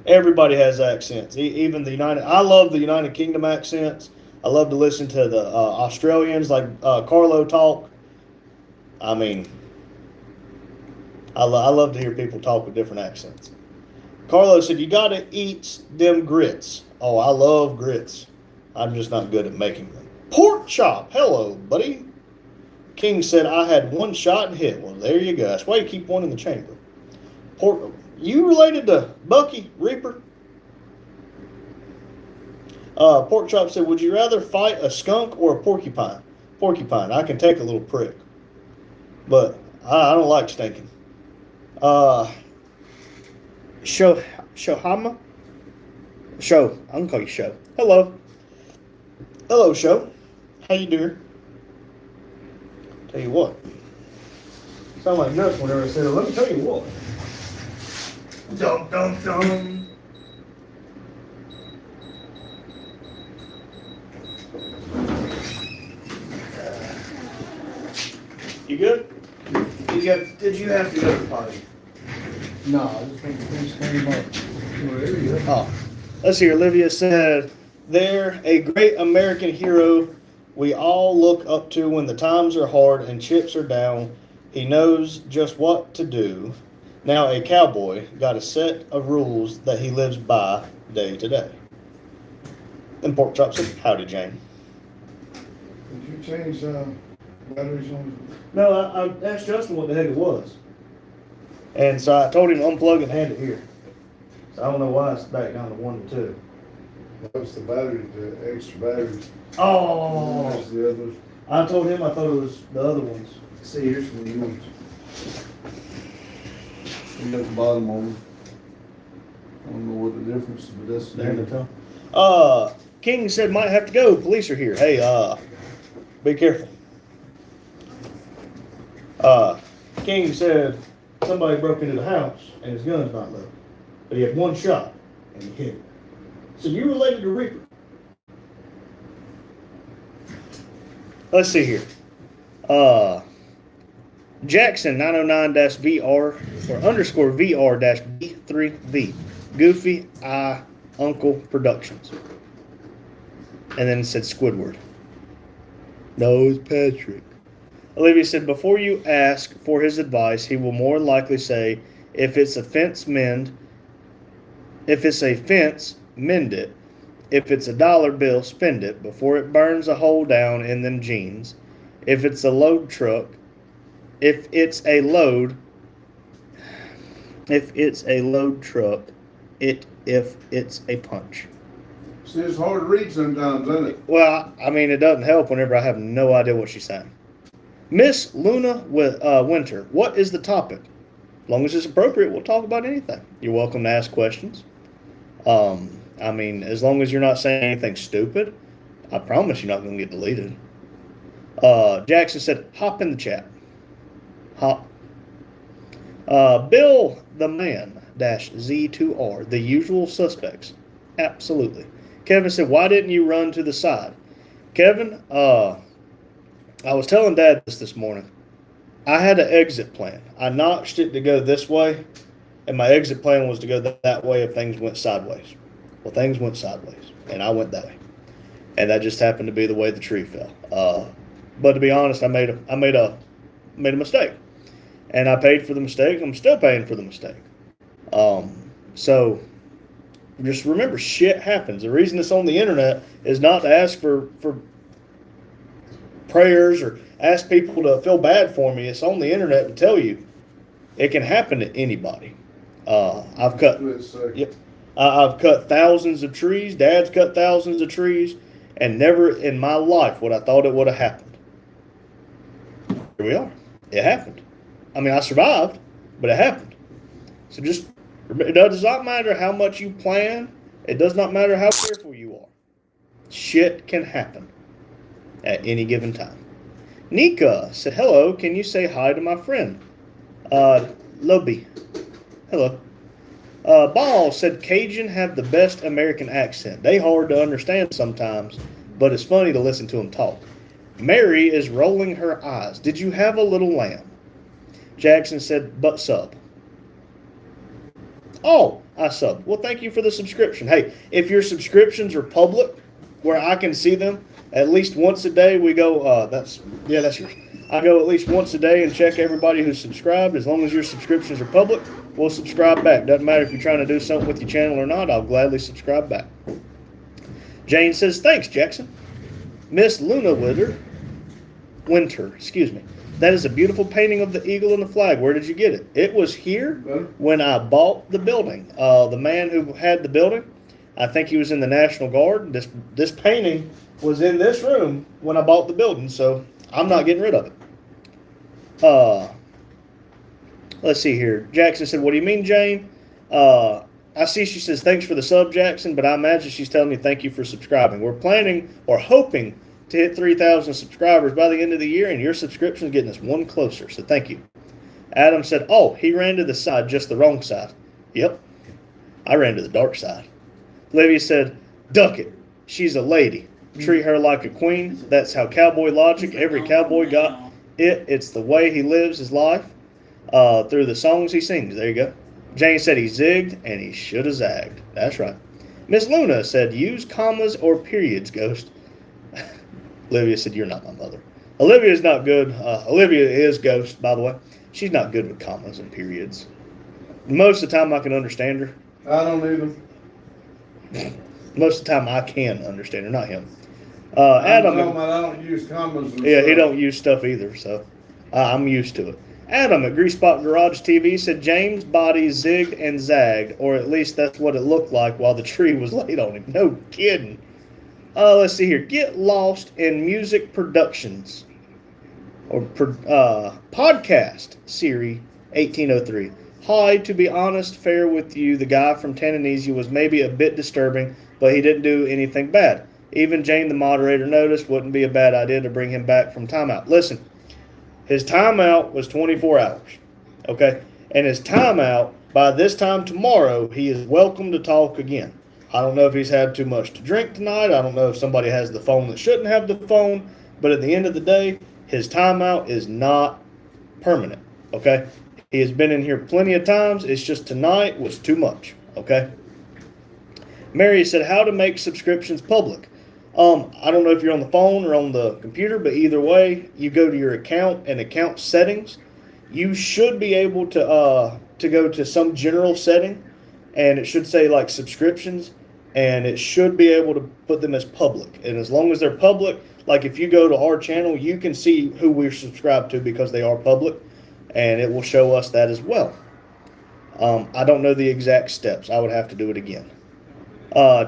Everybody has accents. Even the I love the United Kingdom accents. I love to listen to the Australians like Carlo talk. I mean, I love to hear people talk with different accents. Carlo said, you got to eat them grits. Oh, I love grits. I'm just not good at making them. Pork chop. Hello, buddy. King said, I had one shot and hit. Well, there you go. That's why you keep one in the chamber. You related to Bucky Reaper? Pork chop said, would you rather fight a skunk or a porcupine? Porcupine. I can take a little prick. But I don't like stinking. Shohama? Show. I'm going to call you Show. Hello. Hello, Show. How you doing? Tell you what. Sound like nuts whenever I said it. Let me tell you what. Dum, dum, dum. You good? Did you have to go to the potty? No, I just think things came up. There you go. Oh, let's see. Olivia said, they're a great American hero we all look up to when the times are hard and chips are down. He knows just what to do. Now a cowboy got a set of rules that he lives by day to day. Then Pork Chop said, howdy, Jane. Did you change batteries on? No, I asked Justin what the heck it was. And so I told him to unplug and hand it here. So I don't know why it's back down to 1 to 2. That was the battery, the extra batteries. Oh, That's the others. I told him I thought it was the other ones. See, here's some new ones. And at the bottom of them. I don't know what the difference is, but that's the There they go. King said might have to go. Police are here. Hey, be careful. King said somebody broke into the house and his gun's not loaded. But he had one shot and he hit it. So you related to Reaper? Let's see here. Jackson 909-VR or underscore VR-B3V. Goofy Eye Uncle Productions. And then it said Squidward. No, it's Patrick. Olivia said, before you ask for his advice, he will more likely say, if it's a fence, mend it. If it's a dollar bill, spend it before it burns a hole down in them jeans. If it's a load truck, if it's a load truck, if it's a punch. See, it's hard to read sometimes, isn't it? Well, I mean, it doesn't help whenever I have no idea what she's saying. Miss Luna Winter, what is the topic? As long as it's appropriate, we'll talk about anything. You're welcome to ask questions. I mean, as long as you're not saying anything stupid, I promise you're not going to get deleted. Jackson said, hop in the chat. Hop. Bill the Man -Z2R, the usual suspects. Absolutely. Kevin said, why didn't you run to the side? Kevin, I was telling Dad this morning. I had an exit plan. I notched it to go this way, and my exit plan was to go that way if things went sideways. Well, things went sideways, and I went that way. And that just happened to be the way the tree fell. But to be honest, I made a made a mistake. And I paid for the mistake. I'm still paying for the mistake. So just remember, shit happens. The reason it's on the internet is not to ask for prayers or ask people to feel bad for me. It's on the internet to tell you it can happen to anybody. I've cut thousands of trees. Dad's cut thousands of trees, and never in my life would I thought it would have happened. Here we are. It happened. I mean, I survived, but it happened. So just, it does not matter how much you plan. It does not matter how careful you are. Shit can happen at any given time. Nika said, hello, can you say hi to my friend? Lobby. Hello. Ball said, Cajun have the best American accent. They hard to understand sometimes, but it's funny to listen to them talk. Mary is rolling her eyes. Did you have a little lamb? Jackson said, but sub. Oh, I sub. Well, thank you for the subscription. Hey, if your subscriptions are public, where I can see them, at least once a day we go, that's yours. I go at least once a day and check everybody who's subscribed. As long as your subscriptions are public, we'll subscribe back. Doesn't matter if you're trying to do something with your channel or not, I'll gladly subscribe back. Jane says, thanks, Jackson. Miss Luna Winter, that is a beautiful painting of the eagle and the flag. Where did you get it? It was here when I bought the building. The man who had the building, I think he was in the National Guard. This painting was in this room when I bought the building, so I'm not getting rid of it. Let's see here. Jackson said, what do you mean, Jane? I see she says, thanks for the sub, Jackson, but I imagine she's telling me thank you for subscribing. We're planning or hoping to hit 3,000 subscribers by the end of the year, and your subscription is getting us one closer, so thank you. Adam said, oh, he ran to the side, just the wrong side. Yep, I ran to the dark side. Olivia said, duck it. She's a lady. Treat her like a queen. That's how cowboy logic. Every cowboy got it. It's the way he lives his life through the songs he sings. There you go. Jane said he zigged and he should have zagged. That's right. Miss Luna said, use commas or periods, Ghost. Olivia said, you're not my mother. Olivia is not good. Olivia is Ghost, by the way. She's not good with commas and periods. Most of the time I can understand her. I don't either. Most of the time I can understand her, not him. Adam. I don't use commas. Yeah, he don't use stuff either, so I'm used to it. Adam at Grease Spot Garage TV said James' body zigged and zagged, or at least that's what it looked like while the tree was laid on him. No kidding. Let's see here. Get Lost in Music Productions, or podcast series 1803. Hi, to be honest, fair with you, the guy from Tananese was maybe a bit disturbing, but he didn't do anything bad. Even Jane, the moderator, noticed wouldn't be a bad idea to bring him back from timeout. Listen, his timeout was 24 hours, okay? And his timeout, by this time tomorrow, he is welcome to talk again. I don't know if he's had too much to drink tonight. I don't know if somebody has the phone that shouldn't have the phone. But at the end of the day, his timeout is not permanent, okay? He has been in here plenty of times. It's just tonight was too much, okay? Mary said, how to make subscriptions public. I don't know if you're on the phone or on the computer, but either way, you go to your account and account settings. You should be able to go to some general setting, and it should say like subscriptions, and it should be able to put them as public. And as long as they're public, like if you go to our channel, you can see who we're subscribed to because they are public, and it will show us that as well. I don't know the exact steps. I would have to do it again.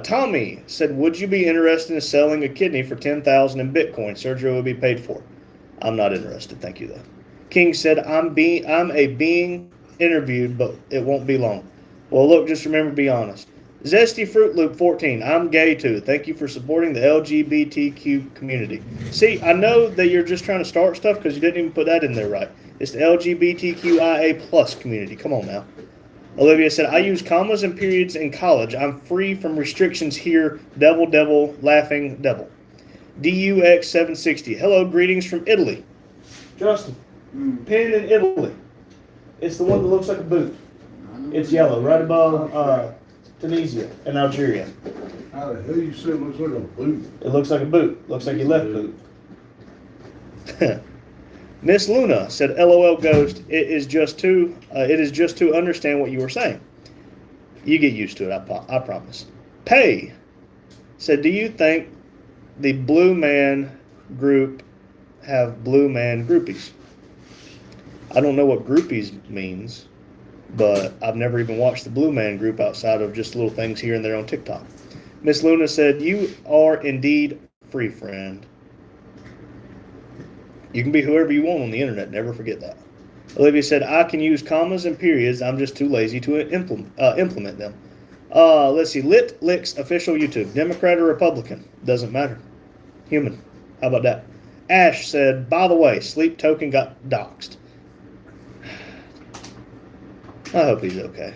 Tommy said, would you be interested in selling a kidney for $10,000 in Bitcoin? Surgery will be paid for. I'm not interested. Thank you, though. King said, I'm being interviewed, but it won't be long. Well, look, just remember, be honest. Zesty Fruit Loop 14, I'm gay too. Thank you for supporting the LGBTQ community. See, I know that you're just trying to start stuff because you didn't even put that in there right. It's the LGBTQIA plus community. Come on now. Olivia said, I use commas and periods in college. I'm free from restrictions here. Devil, laughing devil. DUX760. Hello, greetings from Italy. Justin, pin in Italy. It's the one that looks like a boot. It's yellow, right above Tunisia and Algeria. How the hell you say it looks like a boot? It looks like a boot. Looks like your left boot. Miss Luna said, "LOL Ghost. It is just to understand what you were saying. You get used to it. I promise." Pay said, "Do you think the Blue Man Group have Blue Man groupies?" I don't know what groupies means, but I've never even watched the Blue Man Group outside of just little things here and there on TikTok. Miss Luna said, "You are indeed free, friend. You can be whoever you want on the internet. Never forget that." Olivia said, "I can use commas and periods. I'm just too lazy to implement them." Let's see. Lit Licks official YouTube. Democrat or Republican? Doesn't matter. Human. How about that? Ash said, "By the way, Sleep Token got doxxed." I hope he's okay.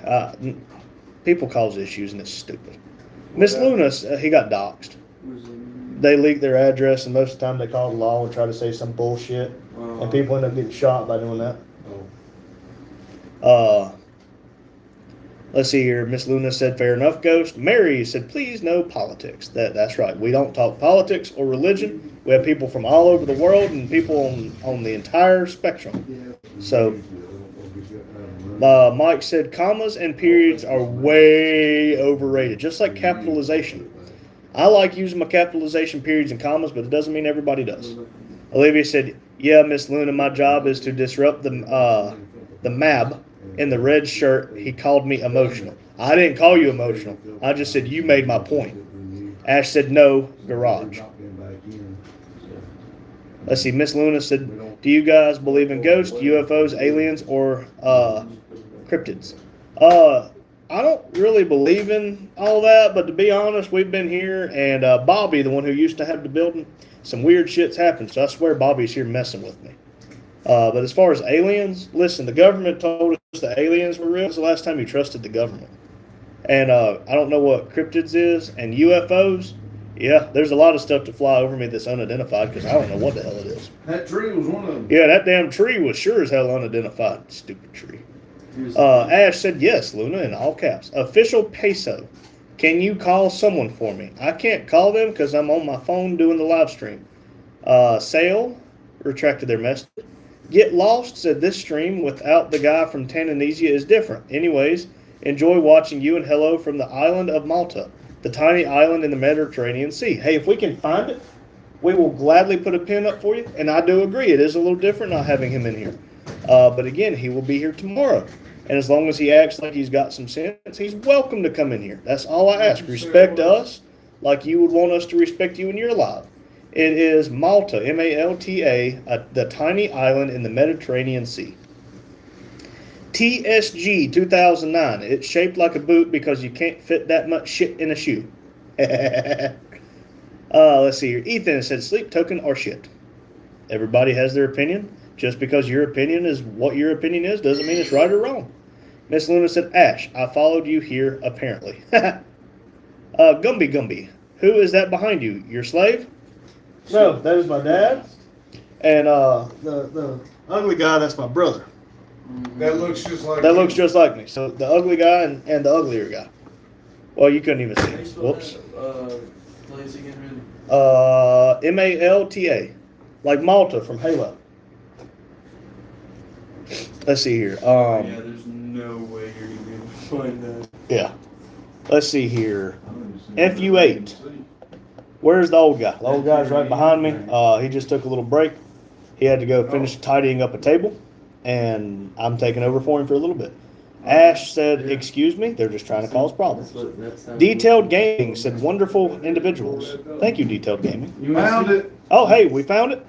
People cause issues and it's stupid. Miss Luna, he got doxxed. They leak their address, and most of the time they call the law and try to say some bullshit, and people end up getting shot by doing that. Let's see here. Miss Luna said, "Fair enough, Ghost." Mary said, "Please, no politics." That's right. We don't talk politics or religion. We have people from all over the world and people on the entire spectrum. So, Mike said, "Commas and periods are way overrated, just like capitalization. I like using my capitalization periods and commas, but it doesn't mean everybody does." Olivia said, "Yeah, Miss Luna, my job is to disrupt the MAB in the red shirt. He called me emotional." I didn't call you emotional. I just said you made my point. Ash said, "No, garage." Let's see. Miss Luna said, "Do you guys believe in ghosts, UFOs, aliens, or cryptids?" I don't really believe in all that, but to be honest, we've been here, and Bobby, the one who used to have the building, some weird shit's happened, so I swear Bobby's here messing with me. But as far as aliens, listen, the government told us the aliens were real. It was the last time you trusted the government. And I don't know what cryptids is, and UFOs, yeah, there's a lot of stuff to fly over me that's unidentified, because I don't know what the hell it is. That tree was one of them. Yeah, that damn tree was sure as hell unidentified. Stupid tree. Ash said, "Yes, Luna," in all caps. Official Peso. "Can you call someone for me?" I can't call them because I'm on my phone doing the live stream. Sale retracted their message. Get Lost said, "This stream without the guy from Tanzania is different. Anyways, enjoy watching you and hello from the island of Malta, the tiny island in the Mediterranean Sea." Hey, if we can find it, we will gladly put a pin up for you. And I do agree, it is a little different not having him in here. But again, he will be here tomorrow. And as long as he acts like he's got some sense, he's welcome to come in here. That's all I ask. Respect us like you would want us to respect you when you're alive. It is Malta, Malta, the tiny island in the Mediterranean Sea. TSG 2009. It's shaped like a boot because you can't fit that much shit in a shoe. Let's see here. Ethan said, "Sleep Token or shit." Everybody has their opinion. Just because your opinion is what your opinion is doesn't mean it's right or wrong. Miss Luna said, "Ash, I followed you here apparently." Gumby. "Who is that behind you? Your slave?" No, that is my dad. And the ugly guy, that's my brother. That looks just like That looks just like me. So the ugly guy and the uglier guy. Well, you couldn't even see it. Whoops. Place again, Malta. Like Malta from Halo. Let's see here. yeah, there's no way you're gonna be able to find that. Yeah. Let's see here. FU8. Where's the old guy? The old guy's right behind me. He just took a little break. He had to go finish tidying up a table, and I'm taking over for him for a little bit. Ash said, "Excuse me, they're just trying to cause problems." Detailed Gaming said, "Wonderful individuals." Thank you, Detailed Gaming. You found it. Oh, hey, we found it.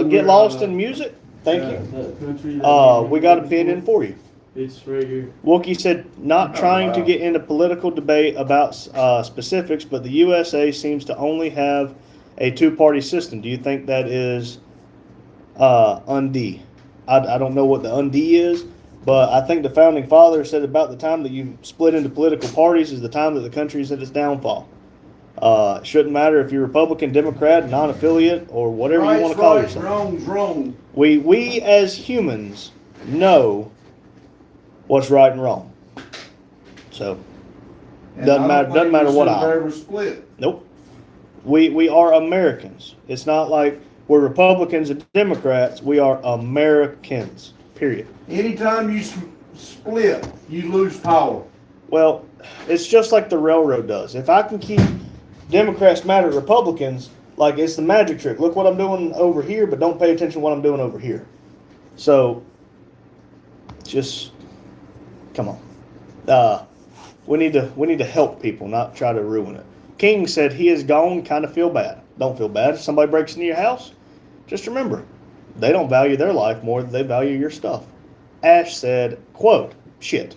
Get lost in music. Thank you. We got a pin in for you. It's right here. Wookie said, "Not trying to get into political debate about specifics, but the USA seems to only have a two-party system. Do you think that is undie?" I don't know what the undie is, but I think the founding fathers said about the time that you split into political parties is the time that the country is at its downfall. It shouldn't matter if you're Republican, Democrat, non-affiliate, or whatever you want to call yourself. Wrong's wrong. We as humans know what's right and wrong. So And doesn't I matter. don't Doesn't think matter we what should have I. ever split. Nope. We are Americans. It's not like We're Republicans and Democrats. We are Americans. Period. Anytime you split, you lose power. Well, it's just like the railroad does. If I can keep Democrats mad at Republicans, like it's the magic trick. Look what I'm doing over here, but don't pay attention to what I'm doing over here. So, just come on. We need to help people, not try to ruin it. King said he is gone. Kind of feel bad. Don't feel bad. If somebody breaks into your house, just remember, they don't value their life more than they value your stuff. Ash said, quote, shit.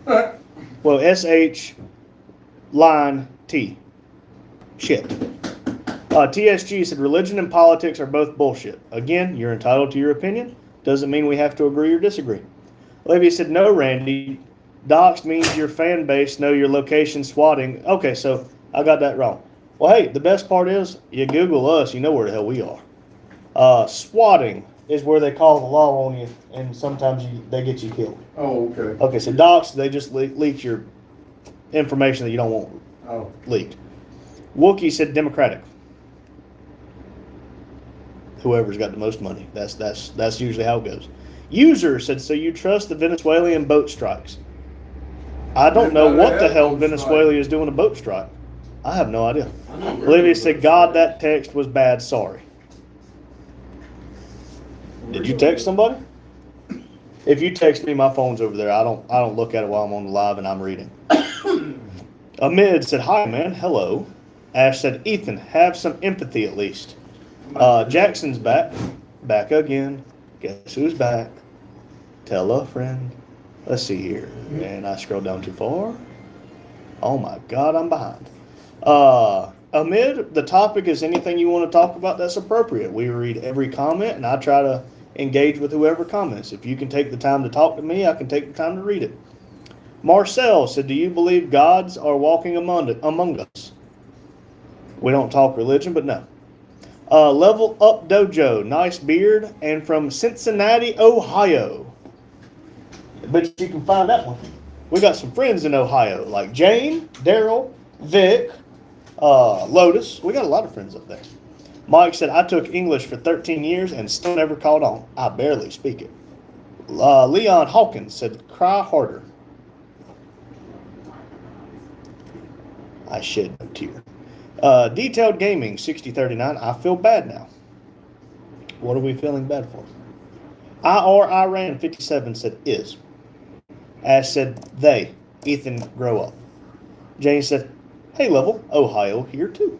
Well, SH line T. Shit. TSG said religion and politics are both bullshit. Again, you're entitled to your opinion. Doesn't mean we have to agree or disagree. Olivia said, no, Randy. Doxed means your fan base know your location swatting. Okay, so I got that wrong. Well, hey, the best part is you Google us, you know where the hell we are. Swatting is where they call the law on you, and sometimes they get you killed. Oh, okay. Okay, so doxed, they just leak your information that you don't want leaked. Wookie said Democratic. Whoever's got the most money. That's usually how it goes. User said, so you trust the Venezuelan boat strikes? I don't know what the hell Venezuela is doing a boat strike. I have no idea. Olivia said, God, that text was bad. Sorry. Did you text somebody? If you text me, my phone's over there. I don't look at it while I'm on the live and I'm reading. Amid said, hi, man. Hello. Ash said, Ethan, have some empathy at least. Jackson's back. Back again. Guess who's back? Tell a friend. Let's see here. And I scrolled down too far. Oh my God, I'm behind. Amid, the topic is anything you want to talk about that's appropriate. We read every comment and I try to engage with whoever comments. If you can take the time to talk to me, I can take the time to read it. Marcel said, do you believe gods are walking among us? We don't talk religion, but no. Level Up Dojo, nice beard, and from Cincinnati, Ohio. But you can find that one. We got some friends in Ohio, like Jane, Daryl, Vic, Lotus. We got a lot of friends up there. Mike said, I took English for 13 years and still never caught on. I barely speak it. Leon Hawkins said, cry harder. I shed a tear. Detailed Gaming 6039. I feel bad now. What are we feeling bad for? Iran 57 said is. Ash said they. Ethan grow up. Jane said, hey Level, Ohio here too.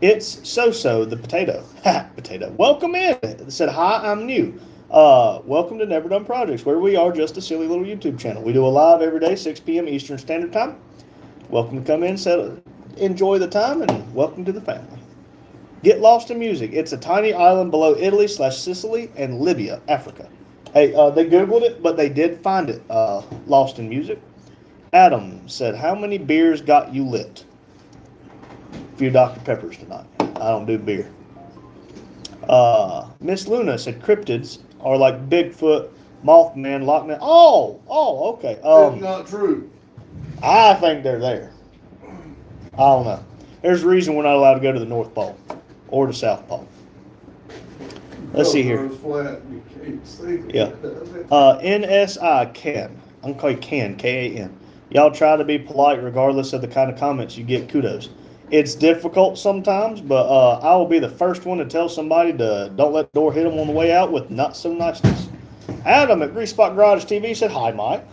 It's So the potato. Ha, potato. Welcome in. It said hi, I'm new. Welcome to Never Done Projects, where we are just a silly little YouTube channel. We do a live every day, 6 p.m. Eastern Standard Time. Welcome to come in, enjoy the time, and welcome to the family. Get Lost in Music. It's a tiny island below Italy / Sicily and Libya, Africa. Hey, they Googled it, but they did find it. Lost in Music. Adam said, how many beers got you lit? A few Dr. Peppers tonight. I don't do beer. Miss Luna said, cryptids are like Bigfoot, Mothman, Loch Ness. Oh, okay. That's not true. I think they're there. I don't know. There's a reason we're not allowed to go to the North Pole or the South Pole. Let's see here. Flat, you can't see it. Yeah. NSI Ken. I'm going to call you Ken, K-A-N. Y'all try to be polite regardless of the kind of comments you get. Kudos. It's difficult sometimes, but I will be the first one to tell somebody to don't let the door hit them on the way out with not so niceness. Adam at Grease Spot Garage TV said, hi, Mike.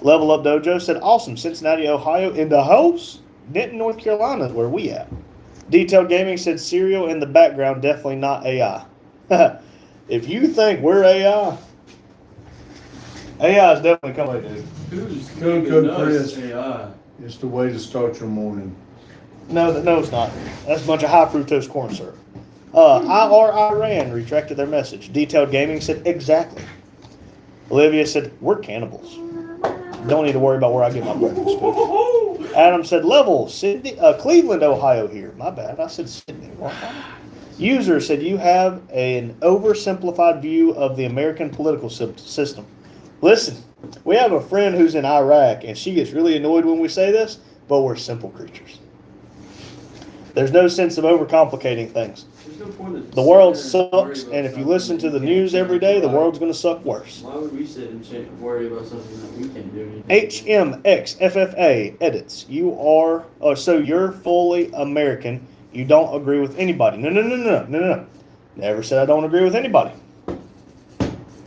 Level Up Dojo said, awesome. Cincinnati, Ohio in the house. Denton, North Carolina is where we at. Detailed Gaming said, cereal in the background, definitely not AI. If you think we're AI is definitely coming, dude. Who's Cook feeding Chris. us AI? It's the way to start your morning. No, it's not. That's a bunch of high fructose corn syrup. Iran retracted their message. Detailed Gaming said, exactly. Olivia said, we're cannibals. Don't need to worry about where I get my breakfast food. Adam said, level, Sydney, Cleveland, Ohio here. My bad. I said Sydney. User said, you have an oversimplified view of the American political system. Listen, we have a friend who's in Iraq, and she gets really annoyed when we say this, but we're simple creatures. There's no sense of overcomplicating things. There's no point in The world sitting there and worry sucks, about and if you something listen to that the you can't news every do. day, the world's going to suck worse. Why would we sit and worry about something that we can't do anything? HMXFFA edits. So you're fully American. You don't agree with anybody. No. Never said I don't agree with anybody.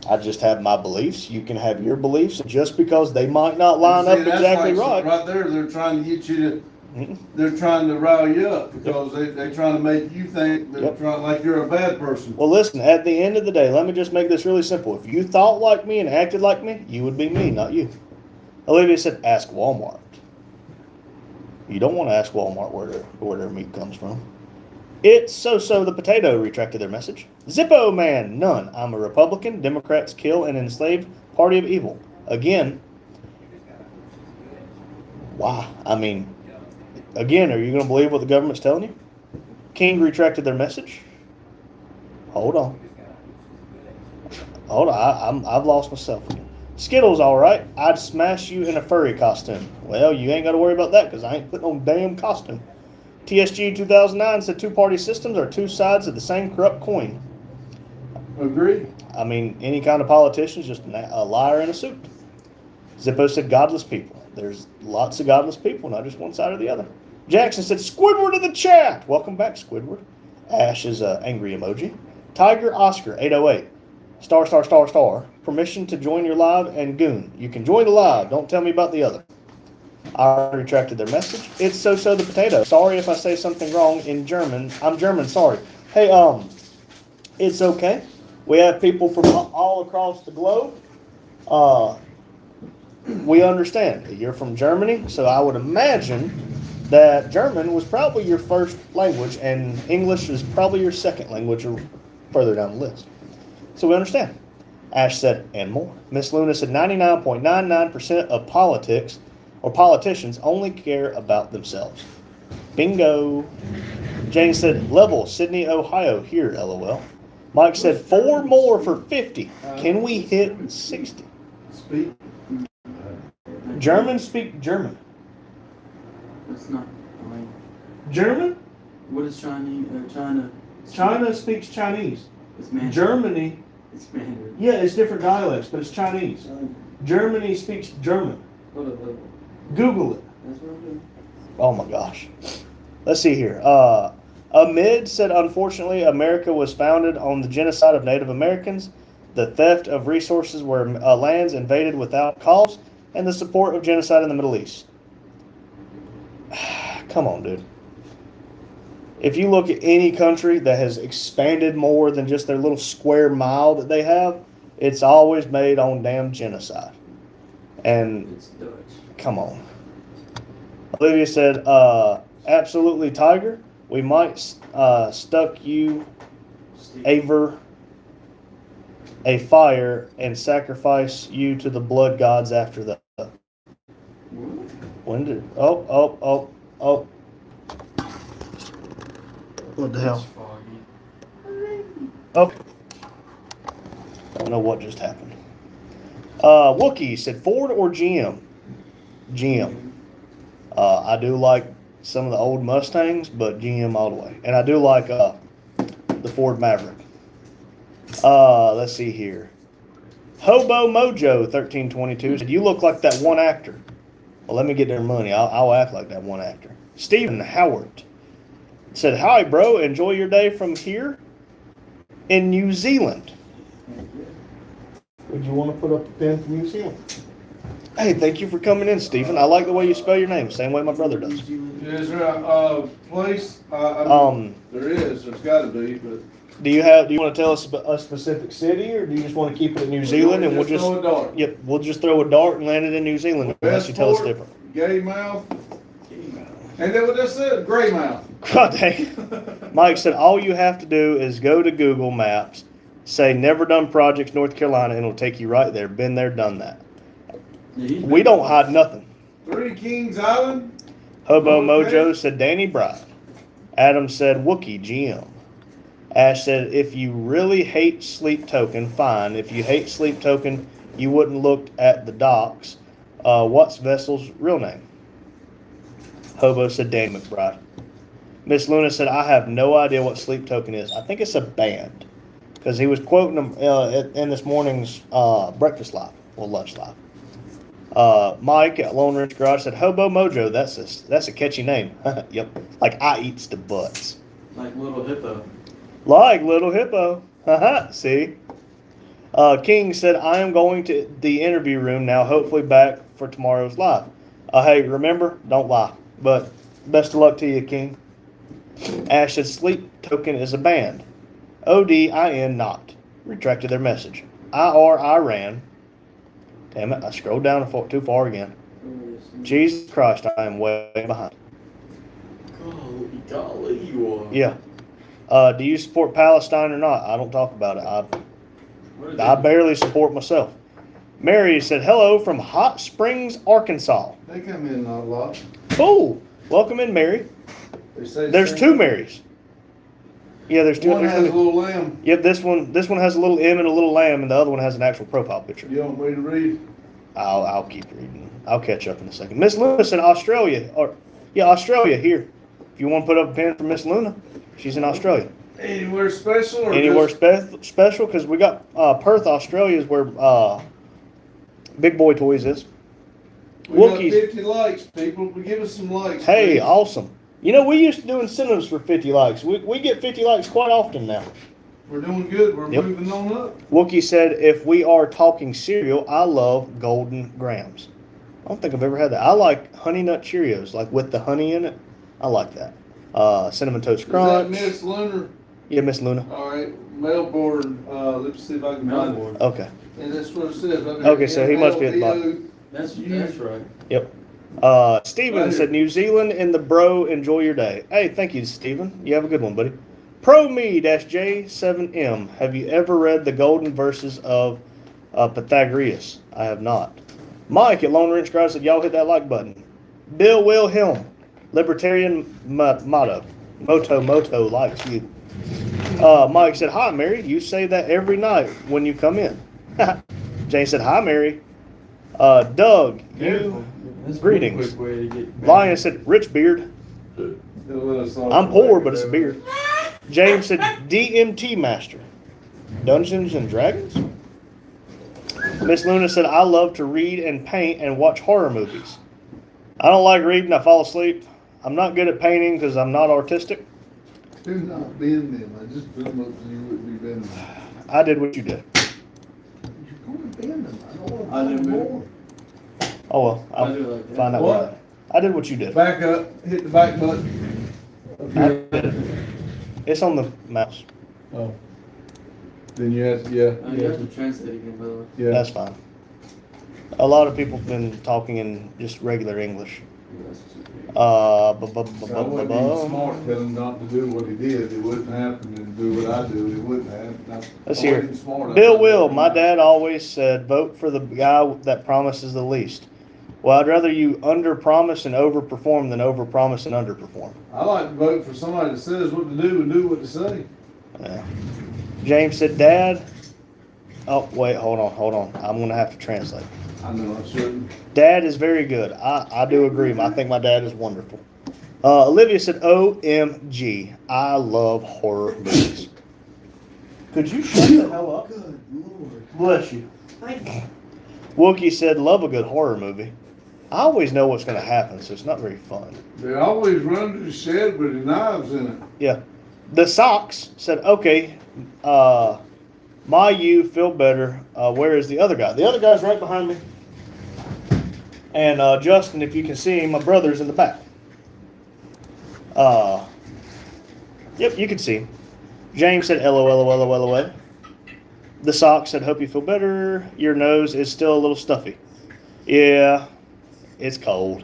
I just have my beliefs. You can have your beliefs, and just because they might not line See, up that's exactly like right. Right there, they're trying to get you to. Mhm. They're trying to rile you up because they're trying to make you think they're Yep. trying like you're a bad person. Well, listen, at the end of the day, let me just make this really simple. If you thought like me and acted like me, you would be me, not you. Olivia said, ask Walmart. You don't want to ask Walmart where their meat comes from. It's so the potato retracted their message. Zippo man, none. I'm a Republican. Democrats kill and enslave. Party of evil. Again, why? I mean, again, are you going to believe what the government's telling you? King retracted their message. Hold on. I've lost myself again. Skittles, all right. I'd smash you in a furry costume. Well, you ain't got to worry about that because I ain't putting on damn costume. TSG 2009 said two-party systems are two sides of the same corrupt coin. Agree. I mean, any kind of politician is just a liar in a suit. Zippo said godless people. There's lots of godless people, not just one side or the other. Jackson said Squidward in the chat. Welcome back, Squidward. Ash is an angry emoji. Tiger Oscar 808. Star. Permission to join your live and goon. You can join the live. Don't tell me about the other. I retracted their message. It's so the potato. Sorry if I say something wrong in German. I'm German, sorry. Hey, it's okay. We have people from all across the globe. We understand. You're from Germany, so I would imagine that German was probably your first language and English is probably your second language or further down the list. So we understand. Ash said, and more. Miss Luna said 99.99% of politics or politicians only care about themselves. Bingo. Jane said, level, Sydney, Ohio, here, LOL. Mike said, 4 more for 50. Can we hit 60? Speak. Germans speak German. It's not. I mean, German? what is Chinese? China. China speaks Chinese. It's Mandarin. Germany, It's Mandarin. yeah, it's different dialects, but it's Chinese. Germany speaks German. Hold up. Google it. That's what I'm doing. Oh my gosh. Let's see here. Amid said, unfortunately, America was founded on the genocide of Native Americans, the theft of resources where lands invaded without cause, and the support of genocide in the Middle East. Come on, dude. If you look at any country that has expanded more than just their little square mile that they have, it's always made on damn genocide. And It's Dutch. come on. Olivia said, absolutely, Tiger. We might stuck you a fire and sacrifice you to the blood gods after that. What? When did? Oh. What the hell? It's foggy. Oh. Don't know what just happened. Wookie said Ford or GM? GM. I do like some of the old Mustangs, but GM all the way. And I do like the Ford Maverick. Let's see here. Hobo Mojo 1322 said, you look like that one actor. Well, let me get their money. I'll act like that one actor. Stephen Howard said, hi, bro. Enjoy your day from here in New Zealand. Would you want to put up a pin from New Zealand? Hey, thank you for coming in, Stephen. I like the way you spell your name, same way my brother does. Is there a place? I mean, there is. There's got to be, but. Do you want to tell us a specific city, or do you just want to keep it in New Zealand and we'll just throw a dart. Yep, we'll just throw a dart and land it in New Zealand unless you tell us Westport, different. Gaymouth. And then what that said, Greymouth. God dang. Mike said all you have to do is go to Google Maps, say Never Done Projects North Carolina, and it'll take you right there. Been there, done that. We don't hide nothing. 3 Kings Island. Hobo Okay. Mojo said Danny Bride. Adam said Wookie GM. Ash said if you really hate Sleep Token, fine. If you hate Sleep Token, you wouldn't look at the docs. What's Vessel's real name? Hobo said Danny McBride. Miss Luna said, I have no idea what Sleep Token is. I think it's a band. Because he was quoting them in this morning's breakfast live, or lunch live. Mike at Lone Ridge Garage said, Hobo Mojo, that's a catchy name. Yep. Like I eats the butts. Like Little Hippo. Like Little Hippo. Haha, see? King said, I am going to the interview room now, hopefully back for tomorrow's live. Hey, remember, don't lie. But best of luck to you, King. Ash said, Sleep Token is a band. ODIN not. Retracted their message. Iran. Damn it, I scrolled down too far again. Jesus Christ, I am way behind. Golly, you are. Yeah. Do you support Palestine or not? I don't talk about it. I barely support myself. Mary said, hello from Hot Springs, Arkansas. They come in not a lot. Cool. Welcome in, Mary. They say the There's same two thing. Marys. Yeah, there's two. One has a little lamb. Yep, this one has a little M and a little lamb, and the other one has an actual profile picture. You want me to read? I'll keep reading. I'll catch up in a second. Miss Lewis in Australia, Australia here. If you want to put up a pin for Miss Luna, she's in Australia. Anywhere special or Anywhere just... special? Because we got Perth, Australia is where Big Boy Toys is. We got Wookiees. 50 likes, people. Give us some likes. Hey, please. awesome. You know, we used to do incentives for 50 likes. We get 50 likes quite often now. We're doing good. We're Yep. moving on up. Wookie said, if we are talking cereal, I love Golden Grams. I don't think I've ever had that. I like Honey Nut Cheerios, like with the honey in it. I like that. Cinnamon Toast Is that Crunch. Miss Lunar? Yeah, Miss Luna. All right. Melbourne. Let's see if I can find it. Melbourne. Okay. And that's what it says. Right Okay, so he must be at the bottom. That's right. Steven Right said, here. New Zealand and the bro, enjoy your day. Hey, thank you, Steven. You have a good one, buddy. ProMe-J7M. Have you ever read the Golden Verses of Pythagoras? I have not. Mike at Lone Ridge Garage said, y'all hit that like button. Bill Wilhelm, Libertarian Motto. Moto likes you. Mike said, hi, Mary. You say that every night when you come in. Jane said, hi, Mary. Doug, you... That's a Greetings. quick way to get Lion said, rich beard. I'm poor, but it's a beard. James said, DMT Master. Dungeons and Dragons? Miss Luna said, I love to read and paint and watch horror movies. I don't like reading. I fall asleep. I'm not good at painting because I'm not artistic. Do not bend them. I just put them up so you wouldn't be bending them. I did what you did. You're going to bend them. I don't want to I bend didn't them move. more. Oh, well. I I'll do like that. find out What? what. I did what you did. Back up. Hit the back button. I did it. It's on the mouse. Oh. Then you have to, yeah. You have to translate again, by the way. Yeah. That's fine. A lot of people have been talking in just regular English. So I wouldn't be Ba-ba-ba-ba-ba. smart telling him not to do what he did. It wouldn't happen, and do what I do. It wouldn't happen. Let's I hear. wasn't smart. I Bill thought Will, that- my dad always said, vote for the guy that promises the least. Well, I'd rather you under-promise and over-perform than over-promise and under-perform. I like to vote for somebody that says what to do and do what to say. Yeah. James said, Dad. Oh, wait, hold on. I'm going to have to translate. I know I shouldn't. Dad is very good. I do agree. I think my dad is wonderful. Olivia said, OMG. I love horror movies. Could you shut the hell up? Good Lord. Bless you. Thank you. Wookie said, love a good horror movie. I always know what's going to happen, so it's not very fun. They always run to the shed with the knives in it. Yeah. The Socks said, okay, you feel better. Where is the other guy? The other guy's right behind me. And Justin, if you can see him, my brother's in the back. Yep, you can see him. James said, LOL. The Socks said, hope you feel better. Your nose is still a little stuffy. Yeah, it's cold.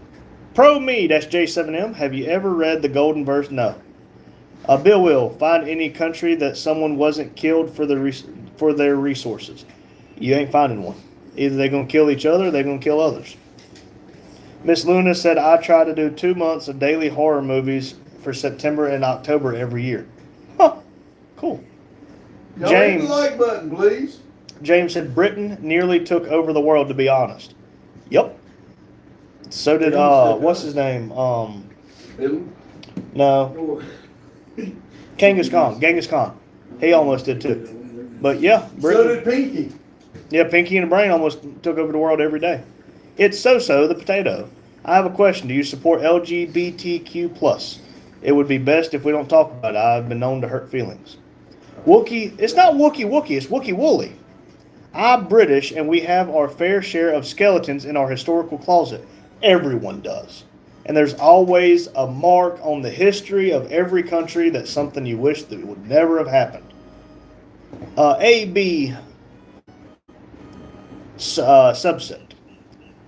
ProMe-J7M, have you ever read the Golden Verse? No. Bill Will, find any country that someone wasn't killed for their resources. You ain't finding one. Either they're going to kill each other or they're going to kill others. Miss Luna said, I try to do 2 months of daily horror movies for September and October every year. Huh, cool. Y'all hit James. the like button, please. James said, Britain nearly took over the world, to be honest. Yep. So did, what's his name? Bill? No. Genghis Khan. He almost did too. But yeah, So Britain. did Pinky. Yeah, Pinky and the Brain almost took over the world every day. It's So-So, the potato. I have a question. Do you support LGBTQ+? It would be best if we don't talk about it. I've been known to hurt feelings. Wookie, it's not Wookie, it's Wookie Woolly. I'm British, and we have our fair share of skeletons in our historical closet. Everyone does. And there's always a mark on the history of every country that's something you wish that would never have happened. AB subset.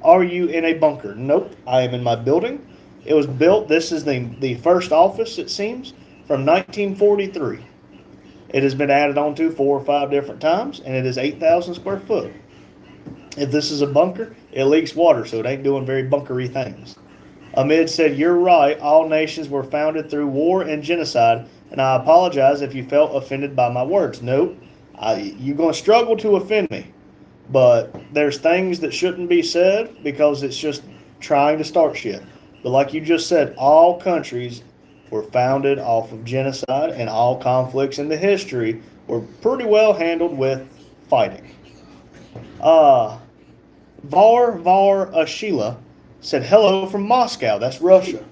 Are you in a bunker? Nope. I am in my building. It was built, this is the first office, it seems, from 1943. It has been added on to 4 or 5 different times, and it is 8,000 square foot. If this is a bunker, it leaks water, so it ain't doing very bunkery things. Amid said, you're right, all nations were founded through war and genocide, and I apologize if you felt offended by my words. Nope, you're going to struggle to offend me, but there's things that shouldn't be said because it's just trying to start shit. But like you just said, all countries were founded off of genocide, and all conflicts in the history were pretty well handled with fighting. Var Ashila said, hello from Moscow. That's Russia.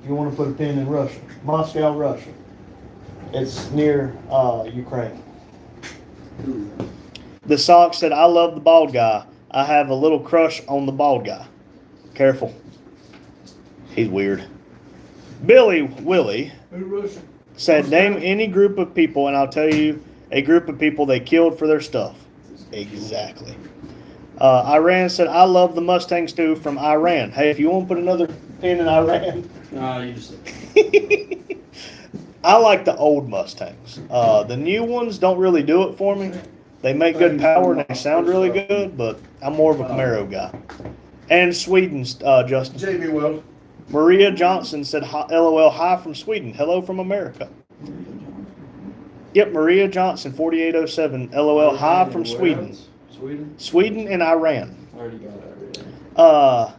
If you want to put a pin in Russia. Moscow, Russia. It's near Ukraine. The sock said, I love the bald guy. I have a little crush on the bald guy. Careful. He's weird. Billy Willie said, name any group of people, and I'll tell you a group of people they killed for their stuff. Exactly. Iran said, I love the Mustang stew from Iran. Hey, if you want to put another pin in Iran. No, you just. I like the old Mustangs. The new ones don't really do it for me. They make good power and they sound really good, but I'm more of a Camaro guy. And Sweden's, Justin. J.B. Weld. Maria Johnson said, LOL, hi from Sweden. Hello from America. Yep, Maria Johnson, 4807. LOL, hi from Sweden. Sweden and Iran. I already got it.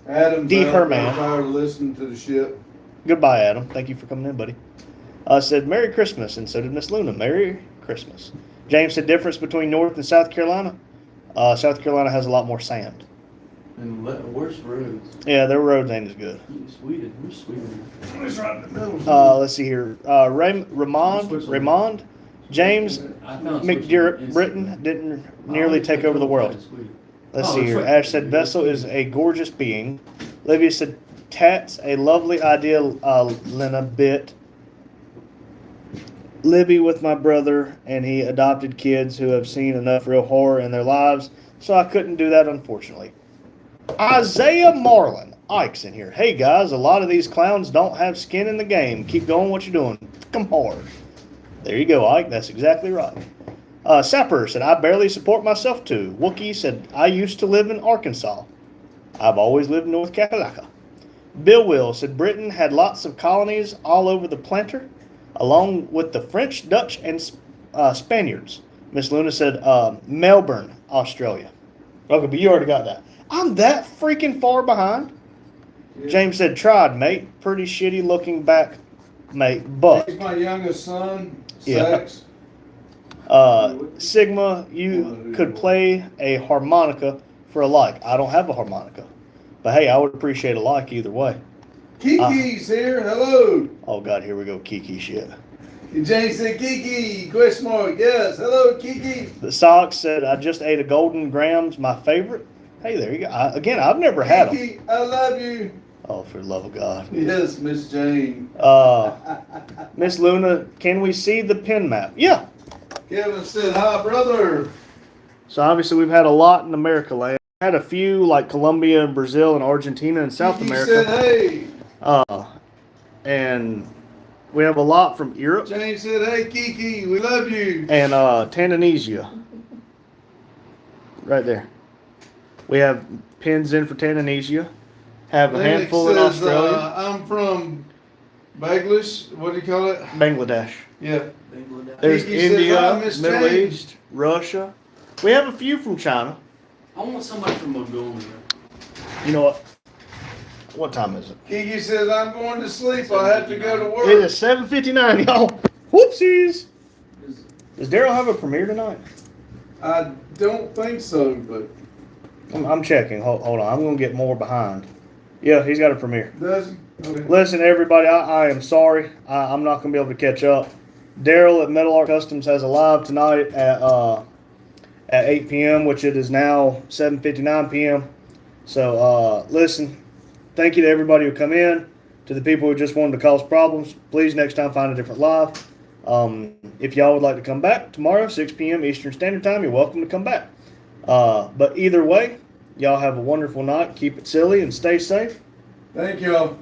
Adam's D. out Herman. there tired of listening to the ship. Goodbye, Adam. Thank you for coming in, buddy. Said, Merry Christmas, and so did Miss Luna. Merry Christmas. James said, difference between North and South Carolina? South Carolina has a lot more sand. And worse roads. Yeah, their roads ain't as good. Sweden. Where's Sweden? It's right in the middle. Let's see here. Raymond, James I found McDermott, Britain didn't nearly take over the world. Let's see here. Ash said, Vessel is a gorgeous being. Livia said, Tats, a lovely idea, Lena bit. Libby with my brother, and he adopted kids who have seen enough real horror in their lives, so I couldn't do that, unfortunately. Isaiah Marlin, Ike's in here. Hey guys, a lot of these clowns don't have skin in the game. Keep going what you're doing. Fuck 'em hard. There you go, Ike. That's exactly right. Sapper said, I barely support myself too. Wookie said, I used to live in Arkansas. I've always lived in North Carolina. Bill Will said, Britain had lots of colonies all over the planter, along with the French, Dutch, and Spaniards. Miss Luna said, Melbourne, Australia. Okay, but you already got that. I'm that freaking far behind. Yeah. James said, tried, mate. Pretty shitty looking back, mate. But He's my youngest son. Yeah. Sex. Sigma, you could play a harmonica for a like. I don't have a harmonica. But hey, I would appreciate a like either way. Kiki's here. Hello. Oh God, here we go, Kiki shit. Jane said Kiki. Question mark. Yes. Hello, Kiki. The Sox said, I just ate a Golden Grams, my favorite. Hey, there you go. Again, I've never had them. Kiki, I love you. Oh, for the love of God. Yes, Miss Jane. Miss Luna, can we see the pin map? Yeah. Kevin said, hi, brother. So obviously we've had a lot in America land. Had a few like Colombia and Brazil and Argentina and South Kiki America. said, hey. And we have a lot from Europe Jane said, hey, Kiki, we love you. and Tanzania. Right there. We have pins in for Tanzania. Have a Lennox handful in says, Australia. I'm from Bangladesh. What do you call it? Bangladesh. Yeah. There's Kiki says, India, "Hi, Miss Middle Jane." East, Russia. We have a few from China. I want somebody from Mongolia. You know what? What time is it? Kiki says, I'm going to sleep. I have to go to work. It is 7:59, y'all. Whoopsies. Does Daryl have a premiere tonight? I don't think so, but I'm checking. Hold on. I'm going to get more behind. Yeah, he's got a premiere. does he? Okay. Listen, everybody, I am sorry. I'm not going to be able to catch up. Daryl at Metal Art Customs has a live tonight at 8 p.m., which it is now 7:59 p.m. So, listen, thank you to everybody who come in. To the people who just wanted to cause problems, please next time find a different live. If y'all would like to come back tomorrow, 6 p.m. Eastern Standard Time, you're welcome to come back. But either way, y'all have a wonderful night. Keep it silly and stay safe. Thank y'all.